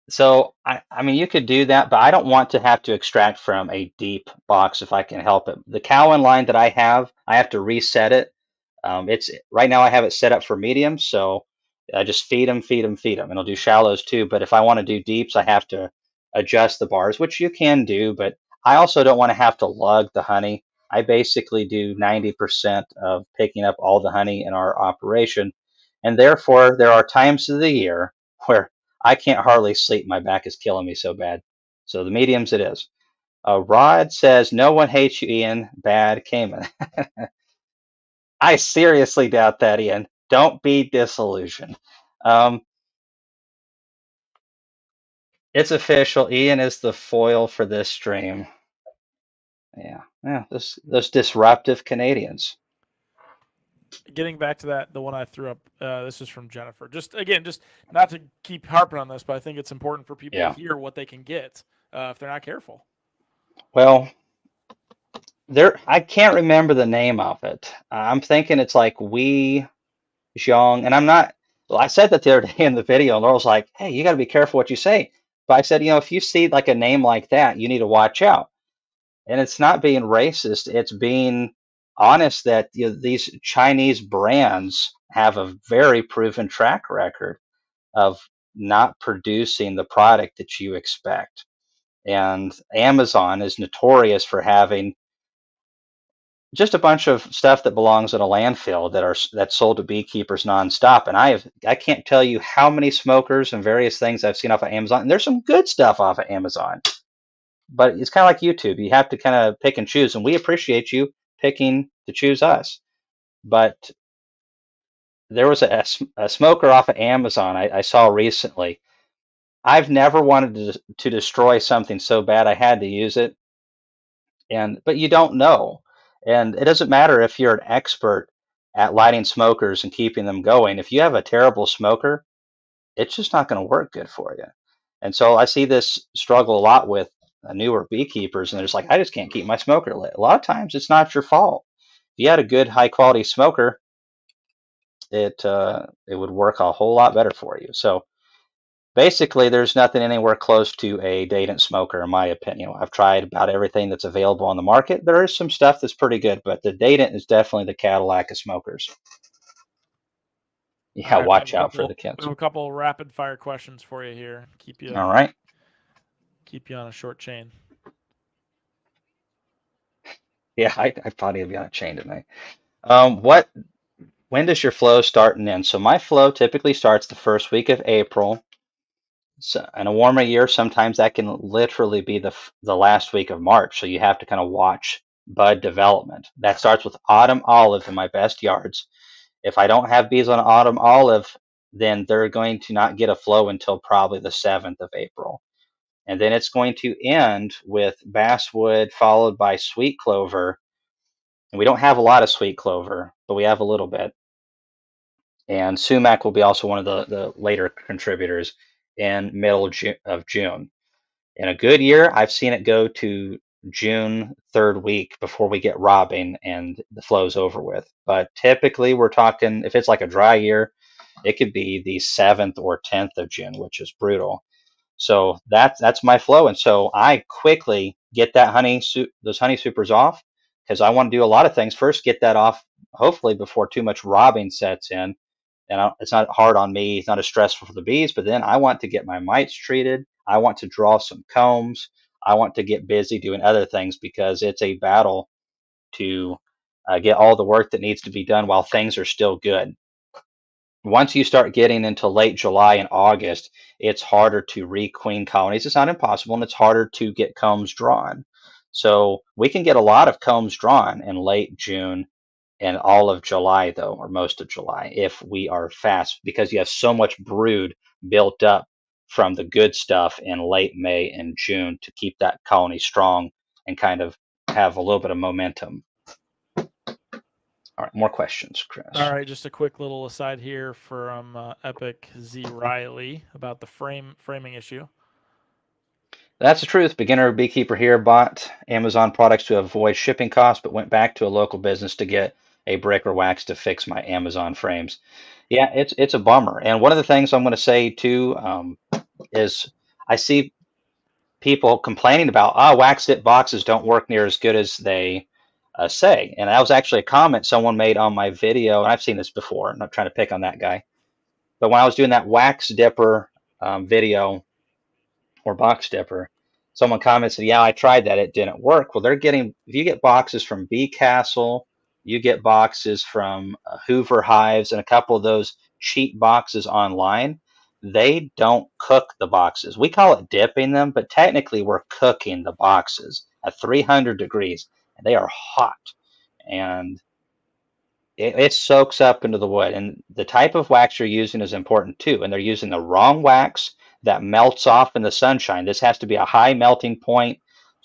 So I mean, you could do that, but I don't want to have to extract from a deep box if I can help it. The Cowan line that I have to reset it. It's right now I have it set up for medium, so I just feed them, feed them, feed them, and I'll do shallows too. But if I want to do deeps, I have to adjust the bars, which you can do. But I also don't want to have to lug the honey. I basically do 90% of picking up all the honey in our operation, and therefore there are times of the year where I can't hardly sleep. My back is killing me so bad. So the mediums it is. Rod says, no one hates you, Ian. Bad Cayman. I seriously doubt that, Ian. Don't be disillusioned. Um, it's official. Ian is the foil for this stream. Yeah, yeah. Those disruptive Canadians.
Getting back to that, the one I threw up. This is from Jennifer. Just again, just not to keep harping on this, but I think it's important for people to
Yeah.
hear what they can get if they're not careful.
Well, there. I can't remember the name of it. I'm thinking it's like Wee Xiong, and I'm not. Well, I said that the other day in the video, and Laurel's like, "Hey, you got to be careful what you say." But I said, if you see like a name like that, you need to watch out. And it's not being racist, it's being honest that these Chinese brands have a very proven track record of not producing the product that you expect. And Amazon is notorious for having just a bunch of stuff that belongs in a landfill that's sold to beekeepers nonstop. And I can't tell you how many smokers and various things I've seen off of Amazon. And there's some good stuff off of Amazon, but it's kind of like YouTube. You have to kind of pick and choose, and we appreciate you picking to choose us. But there was a smoker off of Amazon I saw recently. I've never wanted to destroy something so bad I had to use it, and but you don't know, and it doesn't matter if you're an expert at lighting smokers and keeping them going. If you have a terrible smoker, it's just not going to work good for you. And so I see this struggle a lot with newer beekeepers, and they're just like, I just can't keep my smoker lit. A lot of times it's not your fault. If you had a good high quality smoker, it would work a whole lot better for you. So basically, there's nothing anywhere close to a Dadant smoker, in my opinion. I've tried about everything that's available on the market. There is some stuff that's pretty good, but the Dadant is definitely the Cadillac of smokers.
All
Yeah,
right,
watch out for the
we
kids.
have a couple rapid fire questions for you here.
All right.
Keep you on a short chain.
Yeah, I probably be on a chain tonight. What When does your flow start and end? So my flow typically starts the first week of April. So in a warmer year, sometimes that can literally be the last week of March. So you have to kind of watch bud development. That starts with autumn olive in my best yards. If I don't have bees on autumn olive, then they're going to not get a flow until probably the 7th of April. And then it's going to end with basswood followed by sweet clover. And we don't have a lot of sweet clover, but we have a little bit. And sumac will be also one of the later contributors in middle of June. In a good year, I've seen it go to June third week before we get robbing and the flow's over with. But typically, we're talking if it's like a dry year, it could be the 7th or 10th of June, which is brutal. So that's my flow, and so I quickly get that those honey supers off because I want to do a lot of things. First, get that off, hopefully before too much robbing sets in, and it's not hard on me. It's not as stressful for the bees. But then I want to get my mites treated. I want to draw some combs. I want to get busy doing other things because it's a battle to get all the work that needs to be done while things are still good. Once you start getting into late July and August, it's harder to requeen colonies. It's not impossible, and it's harder to get combs drawn. So we can get a lot of combs drawn in late June and all of July, though, or most of July, if we are fast, because you have so much brood built up from the good stuff in late May and June to keep that colony strong and kind of have a little bit of momentum. All right, more questions, Chris.
All right, just a quick little aside here from Epic Z Riley about the framing issue.
That's the truth. Beginner beekeeper here bought Amazon products to avoid shipping costs, but went back to a local business to get a brick or wax to fix my Amazon frames. Yeah, it's a bummer. And one of the things I'm going to say too is I see people complaining about, oh, wax dip boxes don't work near as good as they say. And that was actually a comment someone made on my video. And I've seen this before. I'm not trying to pick on that guy. But when I was doing that wax dipper video or box dipper, someone commented, yeah, I tried that. It didn't work. Well, they're getting, if you get boxes from Bee Castle, you get boxes from Hoover Hives and a couple of those cheap boxes online. They don't cook the boxes. We call it dipping them, but technically we're cooking the boxes at 300 degrees. And they are hot. And it soaks up into the wood. And the type of wax you're using is important too. And they're using the wrong wax that melts off in the sunshine. This has to be a high melting point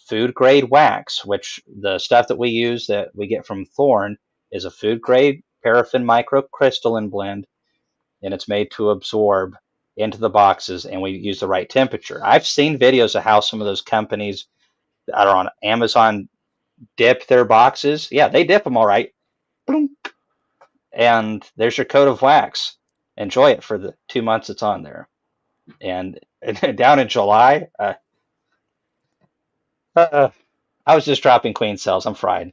food grade wax, which the stuff that we use that we get from Thorn is a food grade paraffin microcrystalline blend, and it's made to absorb into the boxes, and we use the right temperature. I've seen videos of how some of those companies that are on Amazon dip their boxes. Yeah, they dip them all right. Boom, and there's your coat of wax. Enjoy it for the 2 months it's on there. And down in July, uh, I was just dropping queen cells. I'm fried.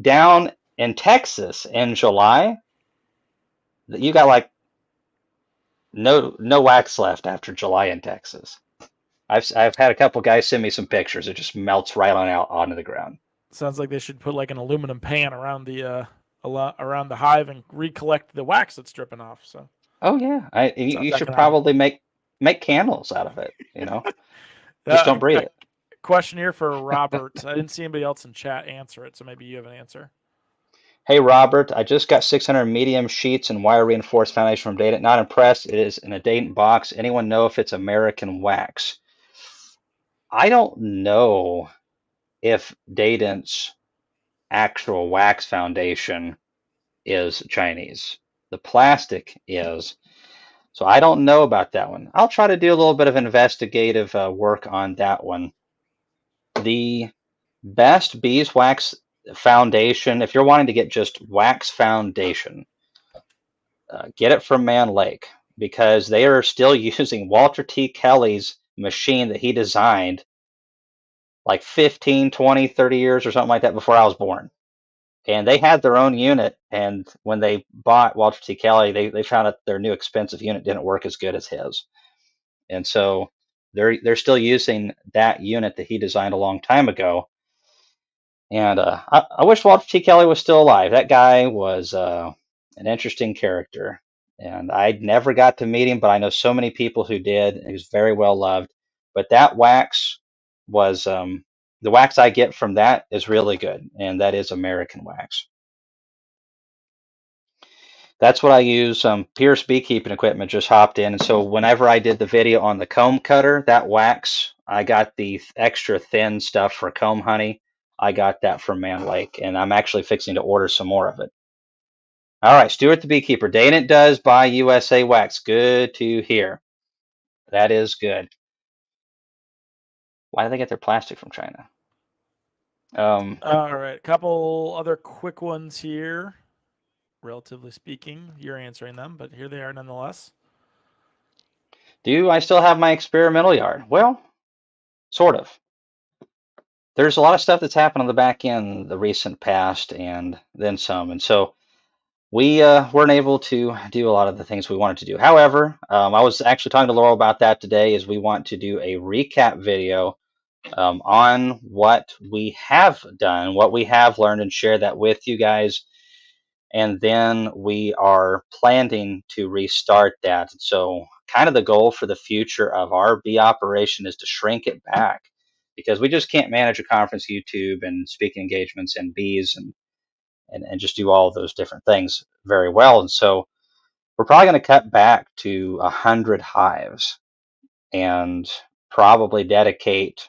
Down in Texas in July, you got like no wax left after July in Texas. I've had a couple guys send me some pictures. It just melts right on out onto the ground.
Sounds like they should put like an aluminum pan around around the hive and recollect the wax that's dripping off. So
Oh yeah, you
sounds
should
economical.
probably make candles out of it. Just don't breathe
A
it.
question here for Robert. I didn't see anybody else in chat answer it, so maybe you have an answer.
Hey Robert, I just got 600 medium sheets and wire reinforced foundation from Dadant. Not impressed. It is in a Dadant box. Anyone know if it's American wax? I don't know if Dadant's actual wax foundation is Chinese. The plastic is. So I don't know about that one. I'll try to do a little bit of investigative work on that one. The best beeswax foundation, if you're wanting to get just wax foundation, get it from Man Lake because they are still using Walter T. Kelly's machine that he designed like 15, 20, 30 years or something like that before I was born. And they had their own unit. And when they bought Walter T. Kelly, they found out their new expensive unit didn't work as good as his. And so they're still using that unit that he designed a long time ago. And I wish Walter T. Kelly was still alive. That guy was an interesting character. And I never got to meet him, but I know so many people who did. He was very well loved. But that wax was the wax I get from that is really good, and that is American wax. That's what I use. Pierce beekeeping equipment just hopped in, and so whenever I did the video on the comb cutter, that wax, I got the extra thin stuff for comb honey. I got that from Man Lake, and I'm actually fixing to order some more of it. All right, Stuart the beekeeper. Danit does buy USA wax. Good to hear. That is good. Why do they get their plastic from China?
All right, a couple other quick ones here. Relatively speaking, you're answering them, but here they are nonetheless.
Do I still have my experimental yard? Well, sort of. There's a lot of stuff that's happened on the back end the recent past and then some. And so we weren't able to do a lot of the things we wanted to do. However, I was actually talking to Laurel about that today is we want to do a recap video on what we have done, what we have learned, and share that with you guys. And then we are planning to restart that. So kind of the goal for the future of our bee operation is to shrink it back because we just can't manage a conference YouTube and speaking engagements and bees and just do all of those different things very well. And so we're probably going to cut back to 100 hives and probably dedicate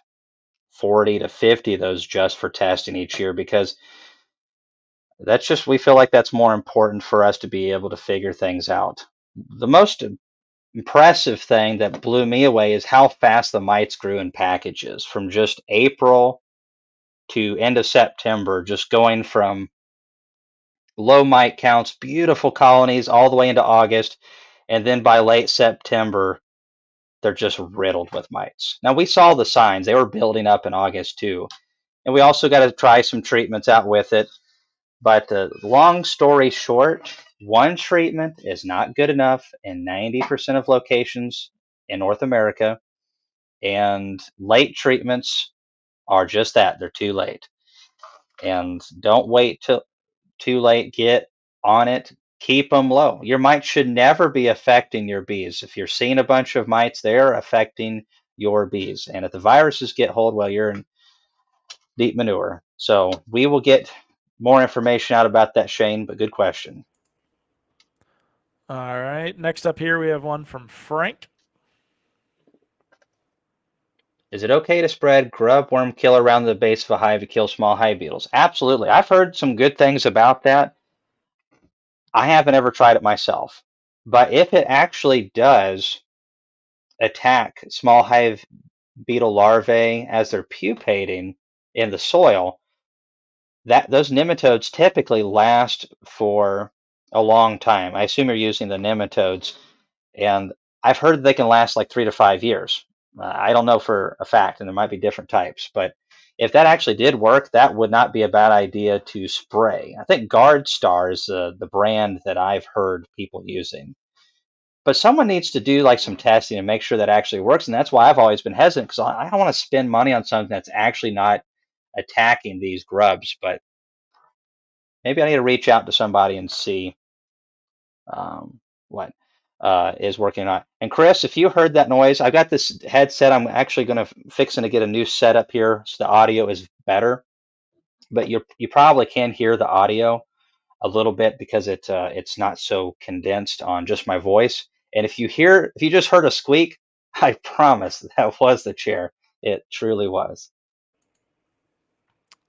40 to 50 of those just for testing each year because that's just, we feel like that's more important for us to be able to figure things out. The most impressive thing that blew me away is how fast the mites grew in packages from just April to end of September, just going from low mite counts, beautiful colonies all the way into August. And then by late September, they're just riddled with mites. Now, we saw the signs. They were building up in August too. And we also got to try some treatments out with it. But long story short, one treatment is not good enough in 90% of locations in North America. And late treatments are just that, they're too late. And don't wait till too late. Get on it. Keep them low. Your mites should never be affecting your bees. If you're seeing a bunch of mites, they're affecting your bees. And if the viruses get hold, well, you're in deep manure. So we will get more information out about that, Shane, but good question.
All right. Next up here, we have one from Frank.
Is it okay to spread grub worm killer around the base of a hive to kill small hive beetles? Absolutely. I've heard some good things about that. I haven't ever tried it myself. But if it actually does attack small hive beetle larvae as they're pupating in the soil, that those nematodes typically last for a long time. I assume you're using the nematodes, and I've heard they can last like 3 to 5 years. I don't know for a fact, and there might be different types, but if that actually did work, that would not be a bad idea to spray. I think Guard Star is the brand that I've heard people using. But someone needs to do like some testing and make sure that actually works, and that's why I've always been hesitant because I don't want to spend money on something that's actually not attacking these grubs. But maybe I need to reach out to somebody and see what is working on. And Chris, if you heard that noise, I've got this headset. I'm actually going to fixing to get a new setup here so the audio is better. But you probably can hear the audio a little bit because it's not so condensed on just my voice. And if you just heard a squeak, I promise that was the chair. It truly was.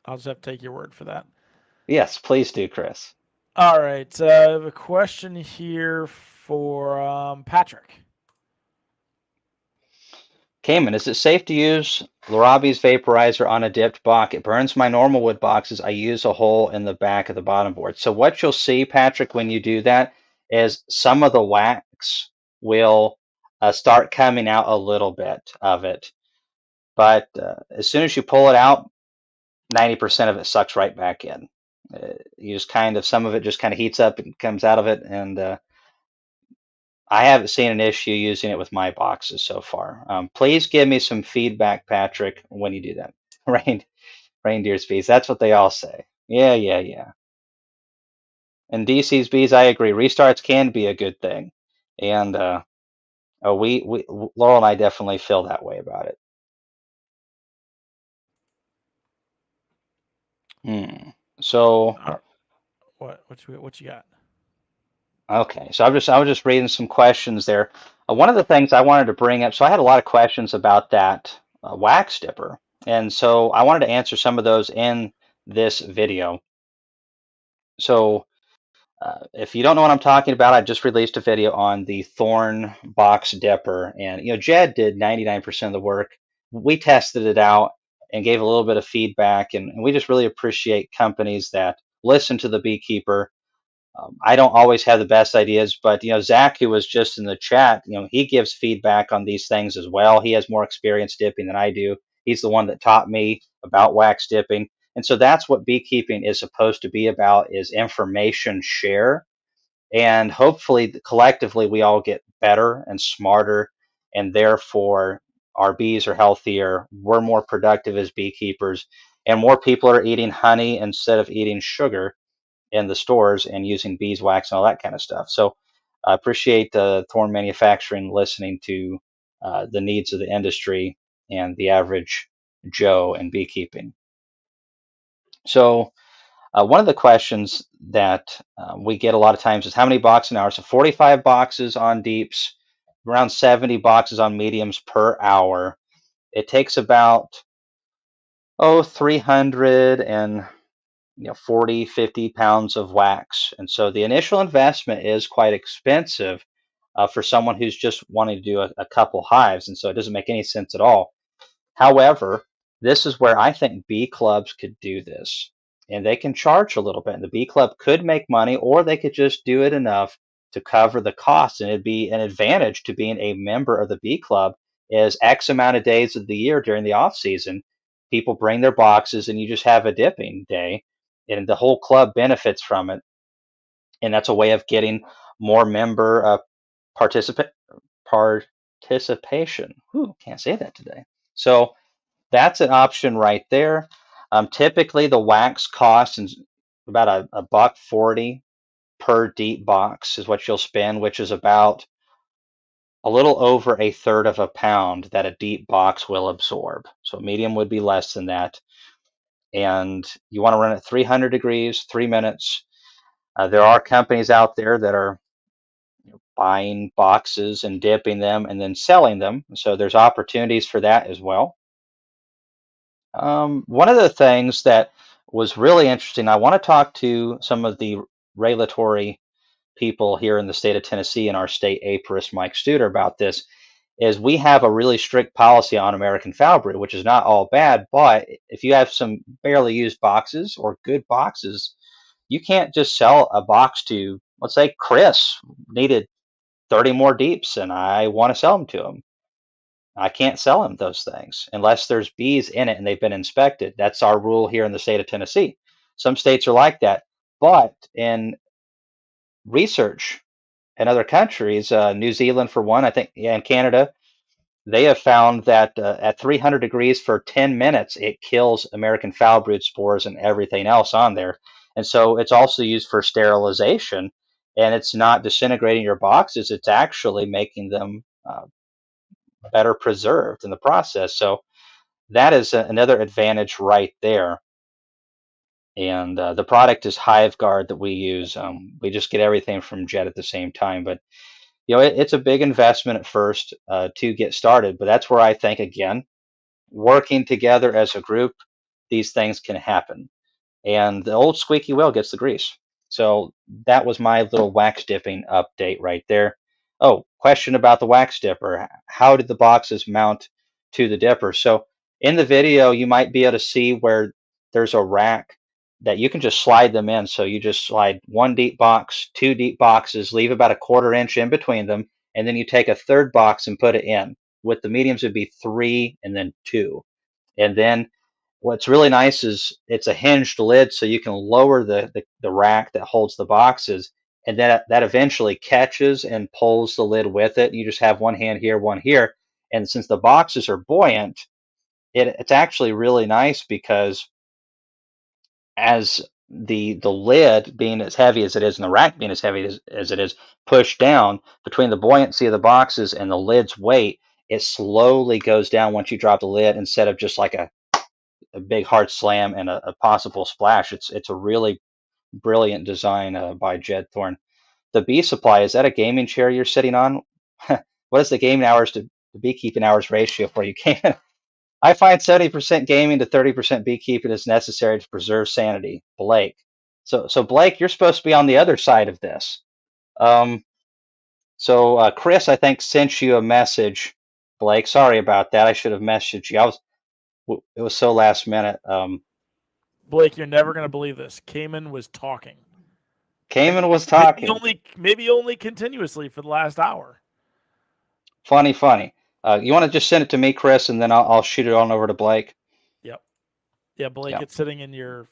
I'll just have to take your word for that.
Yes, please do, Chris.
All right. I have a question here for Patrick.
Cayman, is it safe to use Larabi's vaporizer on a dipped box? It burns my normal wood boxes. I use a hole in the back of the bottom board. So what you'll see, Patrick, when you do that is some of the wax will start coming out a little bit of it. But as soon as you pull it out, 90% of it sucks right back in. You just some of it just kind of heats up and comes out of it. And I haven't seen an issue using it with my boxes so far. Please give me some feedback, Patrick, when you do that. Rain, reindeer's bees, that's what they all say. Yeah, yeah, yeah. And DC's bees, I agree. Restarts can be a good thing. And oh, Laurel and I definitely feel that way about it. So,
What you got?
okay, so I was just reading some questions there. One of the things I wanted to bring up, so I had a lot of questions about that wax dipper, and so I wanted to answer some of those in this video. So if you don't know what I'm talking about, I just released a video on the Thorn box dipper, and Jed did 99% of the work. We tested it out and gave a little bit of feedback, and we just really appreciate companies that listen to the beekeeper. I don't always have the best ideas, but Zach, who was just in the chat, he gives feedback on these things as well. He has more experience dipping than I do. He's the one that taught me about wax dipping, and so that's what beekeeping is supposed to be about: is information share, and hopefully collectively we all get better and smarter, and therefore our bees are healthier. We're more productive as beekeepers, and more people are eating honey instead of eating sugar in the stores and using beeswax and all that kind of stuff. So I appreciate Thorn Manufacturing listening to the needs of the industry and the average Joe in beekeeping. So one of the questions that we get a lot of times is how many boxes an hour? So 45 boxes on deeps, around 70 boxes on mediums per hour. It takes about 300 and 40, 50 pounds of wax. And so the initial investment is quite expensive for someone who's just wanting to do a couple hives. And so it doesn't make any sense at all. However, this is where I think bee clubs could do this. And they can charge a little bit. And the bee club could make money, or they could just do it enough to cover the costs, and it'd be an advantage to being a member of the bee club. Is X amount of days of the year during the off season, people bring their boxes, and you just have a dipping day, and the whole club benefits from it. And that's a way of getting more member participa- participation. Whew, can't say that today. So that's an option right there. Typically, the wax costs about a buck 40 per deep box is what you'll spend, which is about a little over a third of a pound that a deep box will absorb. So a medium would be less than that. And you want to run at 300 degrees, 3 minutes. There are companies out there that are buying boxes and dipping them and then selling them. So there's opportunities for that as well. One of the things that was really interesting, I want to talk to some of the regulatory people here in the state of Tennessee and our state apiarist, Mike Studer, about this, is we have a really strict policy on American foul brood, which is not all bad, but if you have some barely used boxes or good boxes, you can't just sell a box to, let's say, Chris needed 30 more deeps and I want to sell them to him. I can't sell him those things unless there's bees in it and they've been inspected. That's our rule here in the state of Tennessee. Some states are like that, but in research in other countries, New Zealand for one, I think, yeah, and Canada, they have found that at 300 degrees for 10 minutes, it kills American foul brood spores and everything else on there. And so it's also used for sterilization, and it's not disintegrating your boxes, it's actually making them better preserved in the process. So that is another advantage right there. And the product is Hive Guard that we use. We just get everything from Jet at the same time, but it's a big investment at first to get started. But that's where I think again, working together as a group, these things can happen. And the old squeaky wheel gets the grease. So that was my little wax dipping update right there. Oh, question about the wax dipper. How did the boxes mount to the dipper? So in the video, you might be able to see where there's a rack that you can just slide them in. So you just slide one deep box, two deep boxes, leave about a quarter inch in between them, and then you take a third box and put it in. With the mediums, it'd be three and then two. And then what's really nice is it's a hinged lid, so you can lower the rack that holds the boxes, and that eventually catches and pulls the lid with it. You just have one hand here, one here. And since the boxes are buoyant, it's actually really nice because as the lid being as heavy as it is and the rack being as heavy as it is pushed down between the buoyancy of the boxes and the lid's weight, it slowly goes down once you drop the lid instead of just like a big hard slam and a possible splash. It's a really brilliant design by Jed Thorne. The bee supply, is that a gaming chair you're sitting on? What is the gaming hours to the beekeeping hours ratio for you? I find 70% gaming to 30% beekeeping is necessary to preserve sanity. Blake. So Blake, you're supposed to be on the other side of this. Um, Chris, I think sent you a message. Blake, sorry about that. I should have messaged you. It was so last minute.
Blake, you're never gonna believe this. Cayman was talking.
Cayman was
Maybe
talking.
only continuously for the last hour.
Funny, funny. You want to just send it to me, Chris, and then I'll shoot it on over to Blake.
Yep. Yeah, Blake,
Yeah.
it's sitting in your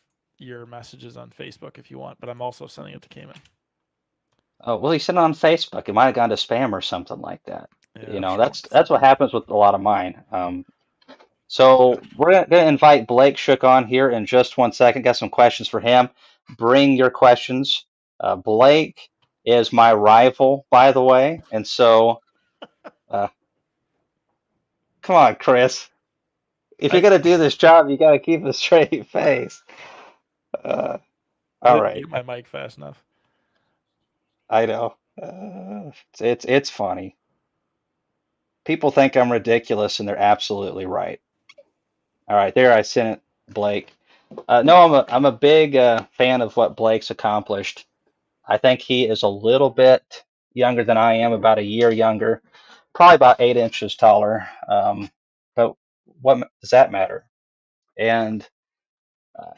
messages on Facebook if you want, but I'm also sending it to Cayman.
Oh, well, he sent it on Facebook. It might have gone to spam or something like that.
Yeah, I'm sure.
That's what happens with a lot of mine. So we're gonna invite Blake Shook on here in just 1 second. Got some questions for him. Bring your questions. Blake is my rival, by the way, and so uh, come on, Chris. If you're
I
gonna do this job, you gotta keep a straight face. Uh,
I
all
didn't
right,
mute my mic fast enough.
I know. It's funny. People think I'm ridiculous, and they're absolutely right. All right, there I sent it, Blake. No, I'm a big fan of what Blake's accomplished. I think he is a little bit younger than I am, about a year younger, probably about 8 inches taller. But what does that matter? And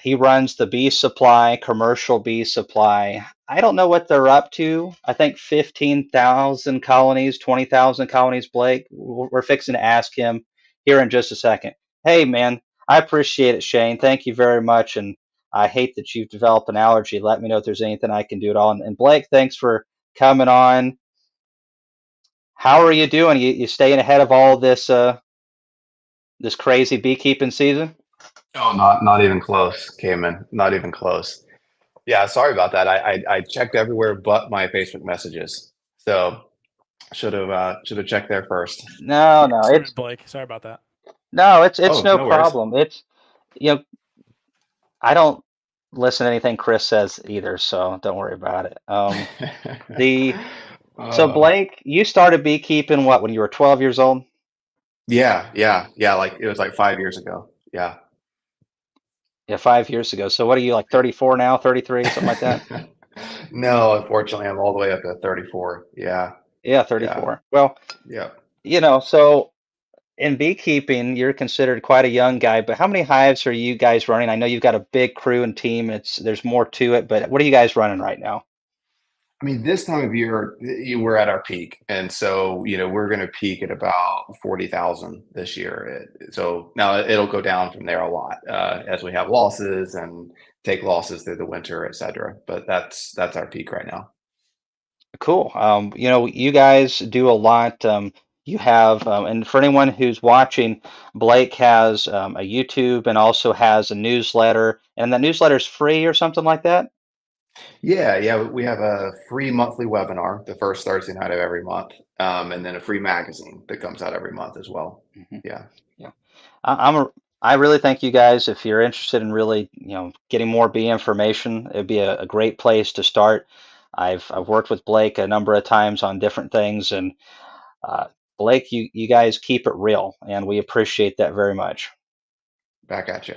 He runs the bee supply, commercial bee supply. I don't know what they're up to. I think 15,000 colonies, 20,000 colonies, Blake. We're fixing to ask him here in just a second. Hey, man, I appreciate it, Shane. Thank you very much. And I hate that you've developed an allergy. Let me know if there's anything I can do at all. And Blake, thanks for coming on. How are you doing? You staying ahead of all this crazy beekeeping season?
Oh, not even close, Cayman. Not even close. Yeah, sorry about that. I checked everywhere but my Facebook messages. So should have checked there first.
No,
Yeah,
no,
sorry, Blake. Sorry about that.
it's
Oh,
no
no worries.
problem. It's you know I don't listen to anything Chris says either, so don't worry about it. The so
Uh,
Blake, you started beekeeping what when you were 12 years old?
yeah. Like it was like 5 years ago. Yeah.
Yeah, 5 years ago. So what are you like 34 now, 33, something like that?
No, unfortunately, I'm all the way up to 34. Yeah,
Yeah,
yeah,
34. Well,
yeah.
so in beekeeping, you're considered quite a young guy, but how many hives are you guys running? I know you've got a big crew and team. There's more to it, but what are you guys running right now?
I mean, this time of year, you were at our peak, and so we're going to peak at about 40,000 this year. So now it'll go down from there a lot as we have losses and take losses through the winter, et cetera. But that's our peak right now.
Cool. You guys do a lot. You have, and for anyone who's watching, Blake has a YouTube and also has a newsletter, and that newsletter is free or something like that.
Yeah. We have a free monthly webinar the first Thursday night of every month, and then a free magazine that comes out every month as well.
Hmm.
Yeah,
Yeah, I, I'm a, I really think you guys, if you're interested in really, getting more bee information, it'd be a great place to start. I've worked with Blake a number of times on different things, and uh, Blake, you guys keep it real, and we appreciate that very much.
back at you.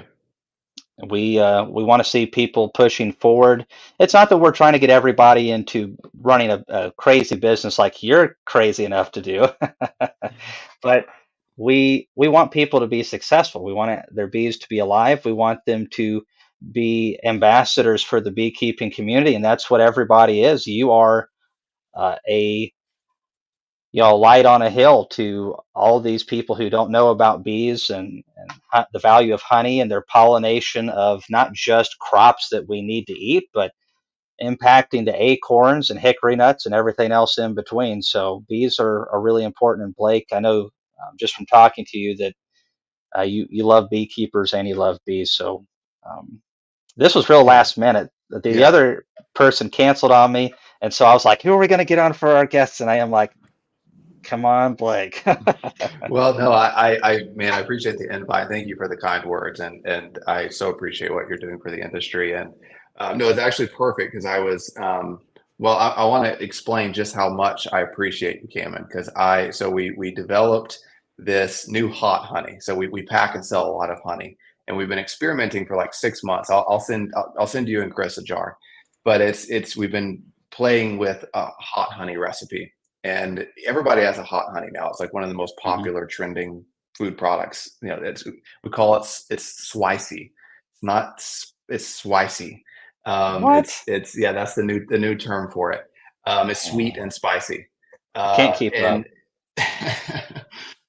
We want to see people pushing forward. It's not that we're trying to get everybody into running a crazy business like you're crazy enough to do,
Mhm.
but we want people to be successful. We want their bees to be alive. We want them to be ambassadors for the beekeeping community, and that's what everybody is. You are a light on a hill to all these people who don't know about bees and the value of honey and their pollination of not just crops that we need to eat, but impacting the acorns and hickory nuts and everything else in between. So bees are really important. And Blake, I know just from talking to you that you love beekeepers and you love bees. So um, this was real
Yeah,
last minute. The
yeah.
other person canceled on me. And so I was like, who are we going to get on for our guests? And I am like, come on, Blake.
Well, no, man, I appreciate the invite. Thank you for the kind words, and I so appreciate what you're doing for the industry. And no, it's actually perfect because I was, well, I want to explain just how much I appreciate you, Cameron, because so we developed this new hot honey. So we pack and sell a lot of honey, and we've been experimenting for like 6 months. I'll send you and Chris a jar, but we've been playing with a hot honey recipe, and everybody has a hot honey now. It's like one of the most
Mhm.
popular trending food products. We call it's swicy. It's not it's swicy.
What?
It's yeah, that's the new term for it. It's sweet
Oh,
and spicy.
I can't keep
And
up.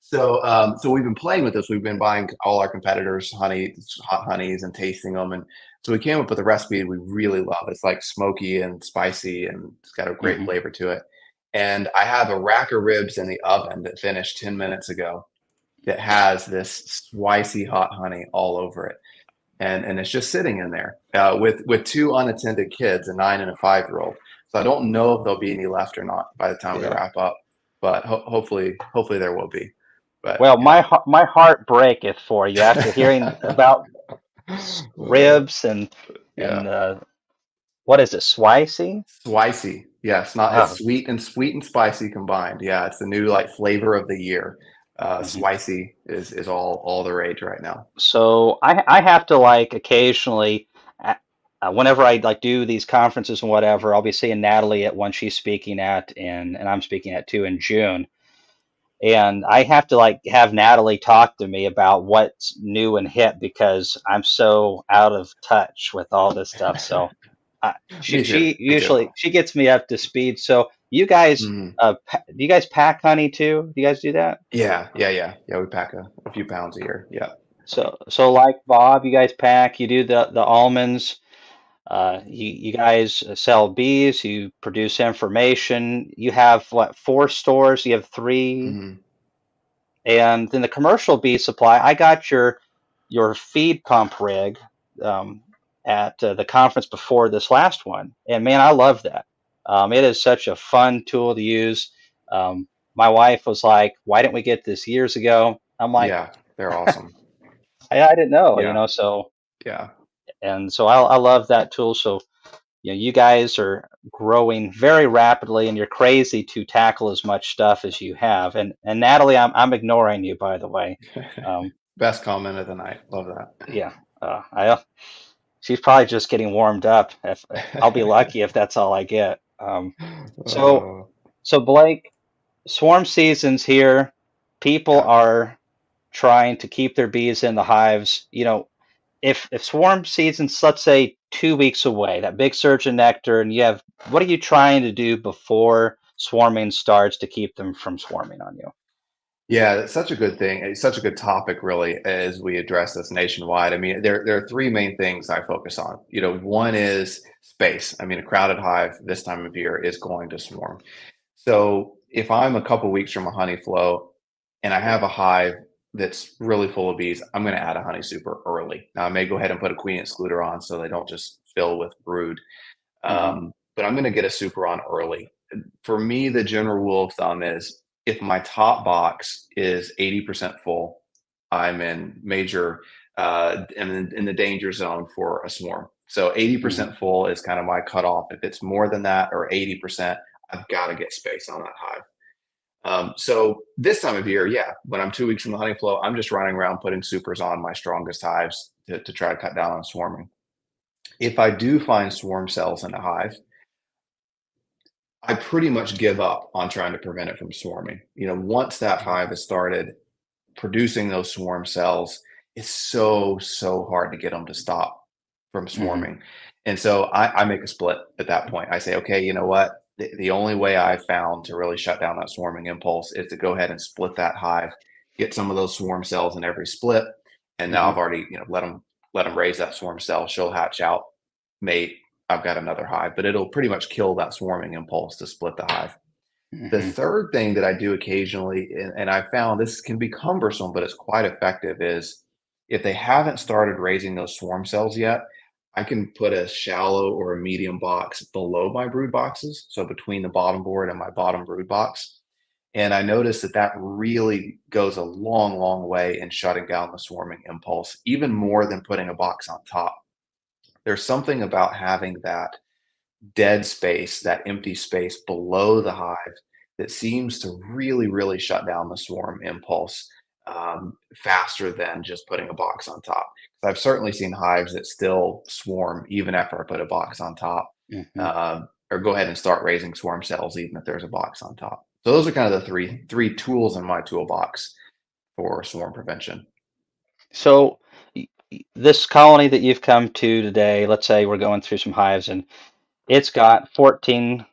so we've been playing with this. We've been buying all our competitors' hot honeys, and tasting them. And so we came up with a recipe we really love. It's like smoky and spicy, and it's got a great
Hmm.
flavor to it. And I have a rack of ribs in the oven that finished 10 minutes ago that has this spicy hot honey all over it. And it's just sitting in there with two unattended kids, a 9 and a 5-year-old. So I don't know if there'll be any left or not by the time we
Yeah.
wrap up, but hopefully there will be. But
Well,
yeah.
my heart breaketh for you after hearing about ribs and
Yeah.
what is it, Swicy?
Spicy. Yeah, it's
Oh.
sweet and spicy combined. Yeah, it's the new like flavor of the year.
Mhm.
Spicy is all the rage right now.
So I have to like occasionally, uh, whenever I like do these conferences and whatever, I'll be seeing Natalie at one she's speaking at and I'm speaking at too in June. And I have to like have Natalie talk to me about what's new and hip because I'm so out of touch with all this stuff. So
Me too.
she
Me too.
usually she gets me up to speed. So you guys,
Mhm.
do you guys pack honey too? Do you guys do that?
Yeah. We pack a few pounds a year. Yeah.
So like Bob, you guys pack. You do the almonds. You guys sell bees. You produce information. You have what, 4 stores? You have three.
Hmm.
And then the commercial bee supply, I got your feed pump rig um, at the conference before this last one, and man, I love that. It is such a fun tool to use. My wife was like, "Why didn't we get this years ago?" I'm like,
Yeah, they're awesome.
I didn't know, you
Yeah.
know. So
Yeah.
and so I love that tool. So you know, you guys are growing very rapidly, and you're crazy to tackle as much stuff as you have. And Natalie, I'm ignoring you, by the way. Um,
Best comment of the night. Love
yeah, I she's probably just getting warmed up. If I'll be
that.
lucky if that's all I get. So
Uh,
so Blake, swarm season's here. People
yeah.
are trying to keep their bees in the hives. You know, if swarm season's, let's say, 2 weeks away, that big surge in nectar, and you have, what are you trying to do before swarming starts to keep them from swarming on you?
Yeah, that's such a good thing. It's such a good topic, really, as we address this nationwide. I mean, there are three main things I focus on. One is space. I mean, a crowded hive this time of year is going to swarm. So if I'm a couple weeks from a honey flow and I have a hive that's really full of bees, I'm going to add a honey super early. Now, I may go ahead and put a queen excluder on so they don't just fill with brood.
Hmm.
But I'm going to get a super on early. For me, the general rule of thumb is if my top box is 80% full, I'm in major in the danger zone for a swarm. So
Hmm.
80% full is kind of my cutoff. If it's more than that or 80%, I've got to get space on that hive. So this time of year, yeah, when I'm 2 weeks from the honey flow, I'm just running around putting supers on my strongest hives to try to cut down on swarming. If I do find swarm cells in a hive, I pretty much give up on trying to prevent it from swarming. Once that hive has started producing those swarm cells, it's so hard to get them to stop from
Hmm.
swarming. And so I make a split at that point. I say, okay, you know what? The only way I've found to really shut down that swarming impulse is to go ahead and split that hive, get some of those swarm cells in every split, and now
Hmm.
I've already, let them raise that swarm cell. She'll hatch out, mate. I've got another hive, but it'll pretty much kill that swarming impulse to split the hive. The
Hmm.
third thing that I do occasionally, and I found this can be cumbersome, but it's quite effective, is if they haven't started raising those swarm cells yet, I can put a shallow or a medium box below my brood boxes, so between the bottom board and my bottom brood box. And I noticed that that really goes a long way in shutting down the swarming impulse, even more than putting a box on top. There's something about having that dead space, that empty space below the hive that seems to really shut down the swarm impulse faster than just putting a box on top. I've certainly seen hives that still swarm even after I put a box on top,
Hmm.
or go ahead and start raising swarm cells even if there's a box on top. So those are kind of the three tools in my toolbox for swarm prevention.
So this colony that you've come to today, let's say we're going through some hives and it's got 14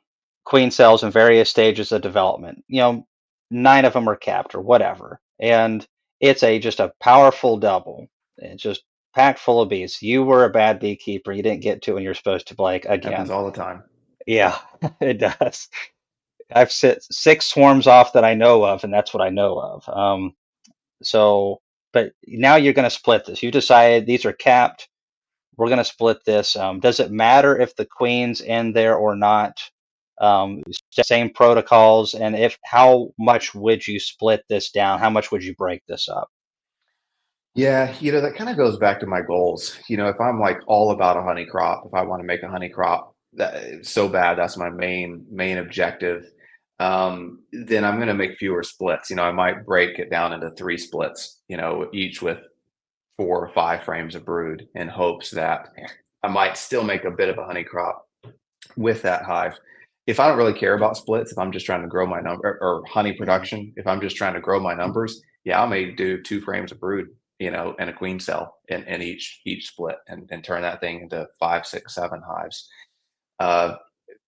queen cells in various stages of development. You know, 9 of them are capped or whatever. And it's just a powerful double. It's just packed full of bees. You were a bad beekeeper. You didn't get to when you're supposed to, Blake,
Happens
again.
all the time.
Yeah, it does. I've set 6 swarms off that I know of, and that's what I know of. So, but now you're going to split this. You decided these are capped. We're going to split this. Does it matter if the queen's in there or not? Same protocols. And if, how much would you split this down? How much would you break this up?
Yeah, that kind of goes back to my goals. If I'm like all about a honey crop, if I want to make a honey crop that so bad, that's my main objective. Then I'm going to make fewer splits. I might break it down into 3 splits. Each with 4 or 5 frames of brood, in hopes that I might still make a bit of a honey crop with that hive. if I don't really care about splits, if I'm just trying to grow my number or honey
Hmm.
production, if I'm just trying to grow my numbers, yeah, I may do 2 frames of brood, and a queen cell in each split, and turn that thing into 5, 6, 7 hives. Uh,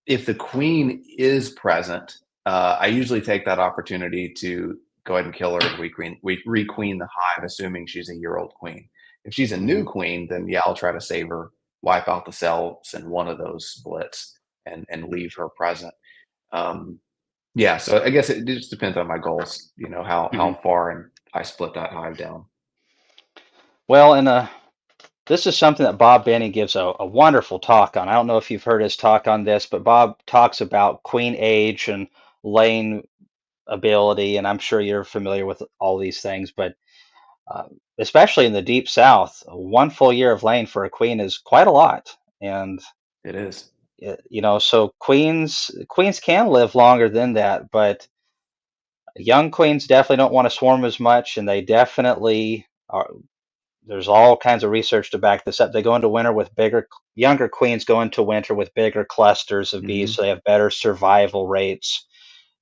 if the queen is present, I usually take that opportunity to go ahead and kill her and requeen the hive, assuming she's a year-old queen. If she's a
Hmm.
new queen, then yeah, I'll try to save her, wipe out the cells in one of those splits, and leave her present. Um, yeah, so I guess it just depends on my goals,
Hmm.
how far and I split that hive down.
Well, and this is something that Bob Benny gives a wonderful talk on. I don't know if you've heard his talk on this, but Bob talks about queen age and laying ability, and I'm sure you're familiar with all these things, but uh, especially in the deep south, 1 full year of laying for a queen is quite a lot. And
It is.
so queens can live longer than that, but young queens definitely don't want to swarm as much, and they definitely are. There's all kinds of research to back this up. They go into winter with younger queens go into winter with bigger clusters of bees,
Hmm.
so they have better survival rates.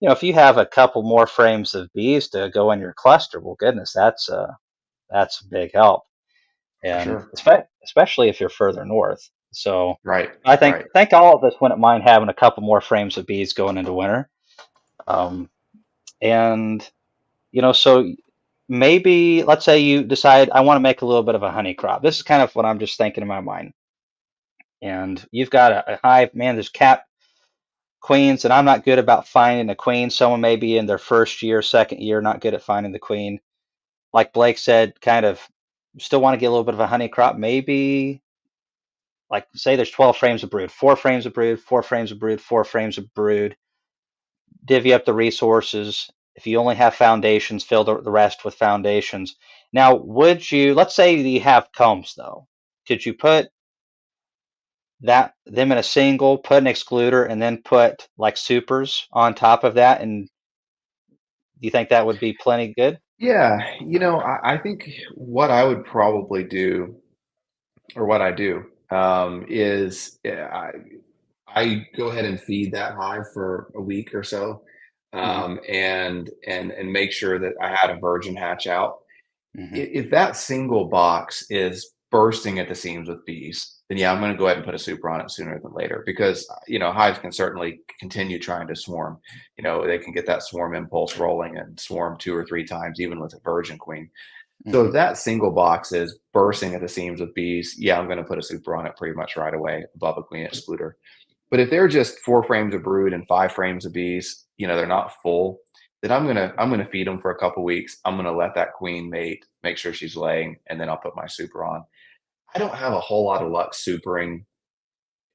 If you have a couple more frames of bees to go in your cluster, well, goodness, that's a big help,
For
and
sure.
especially if you're further north. So
Right.
I think all of us wouldn't mind having a couple more frames of bees going into winter. Um, and so maybe let's say you decide I want to make a little bit of a honey crop. This is kind of what I'm just thinking in my mind. And you've got a hive, man, there's cap queens, and I'm not good about finding a queen. Someone may be in their first year, second year, not good at finding the queen. Like Blake said, kind of still want to get a little bit of a honey crop. Maybe like say there's 12 frames of brood, 4 frames of brood, 4 frames of brood, 4 frames of brood. Divvy up the resources. If you only have foundations, fill the rest with foundations. Now, let's say you have combs though, could you put them in a single, put an excluder, and then put like supers on top of that? And do you think that would be plenty good?
Yeah, I think what I would probably do, or what I do, is I go ahead and feed that hive for a week or so,
Hmm.
and make sure that I had a virgin hatch out.
Hmm.
If that single box is bursting at the seams with bees, then yeah, I'm going to go ahead and put a super on it sooner than later, because hives can certainly continue trying to swarm. They can get that swarm impulse rolling and swarm 2 or 3 times, even with a virgin queen. So
Hmm.
if that single box is bursting at the seams with bees, yeah, I'm going to put a super on it pretty much right away above a queen excluder. But if they're just 4 frames of brood and 5 frames of bees, they're not full, then I'm gonna feed them for a couple weeks. I'm gonna let that queen mate, make sure she's laying, and then I'll put my super on. I don't have a whole lot of luck supering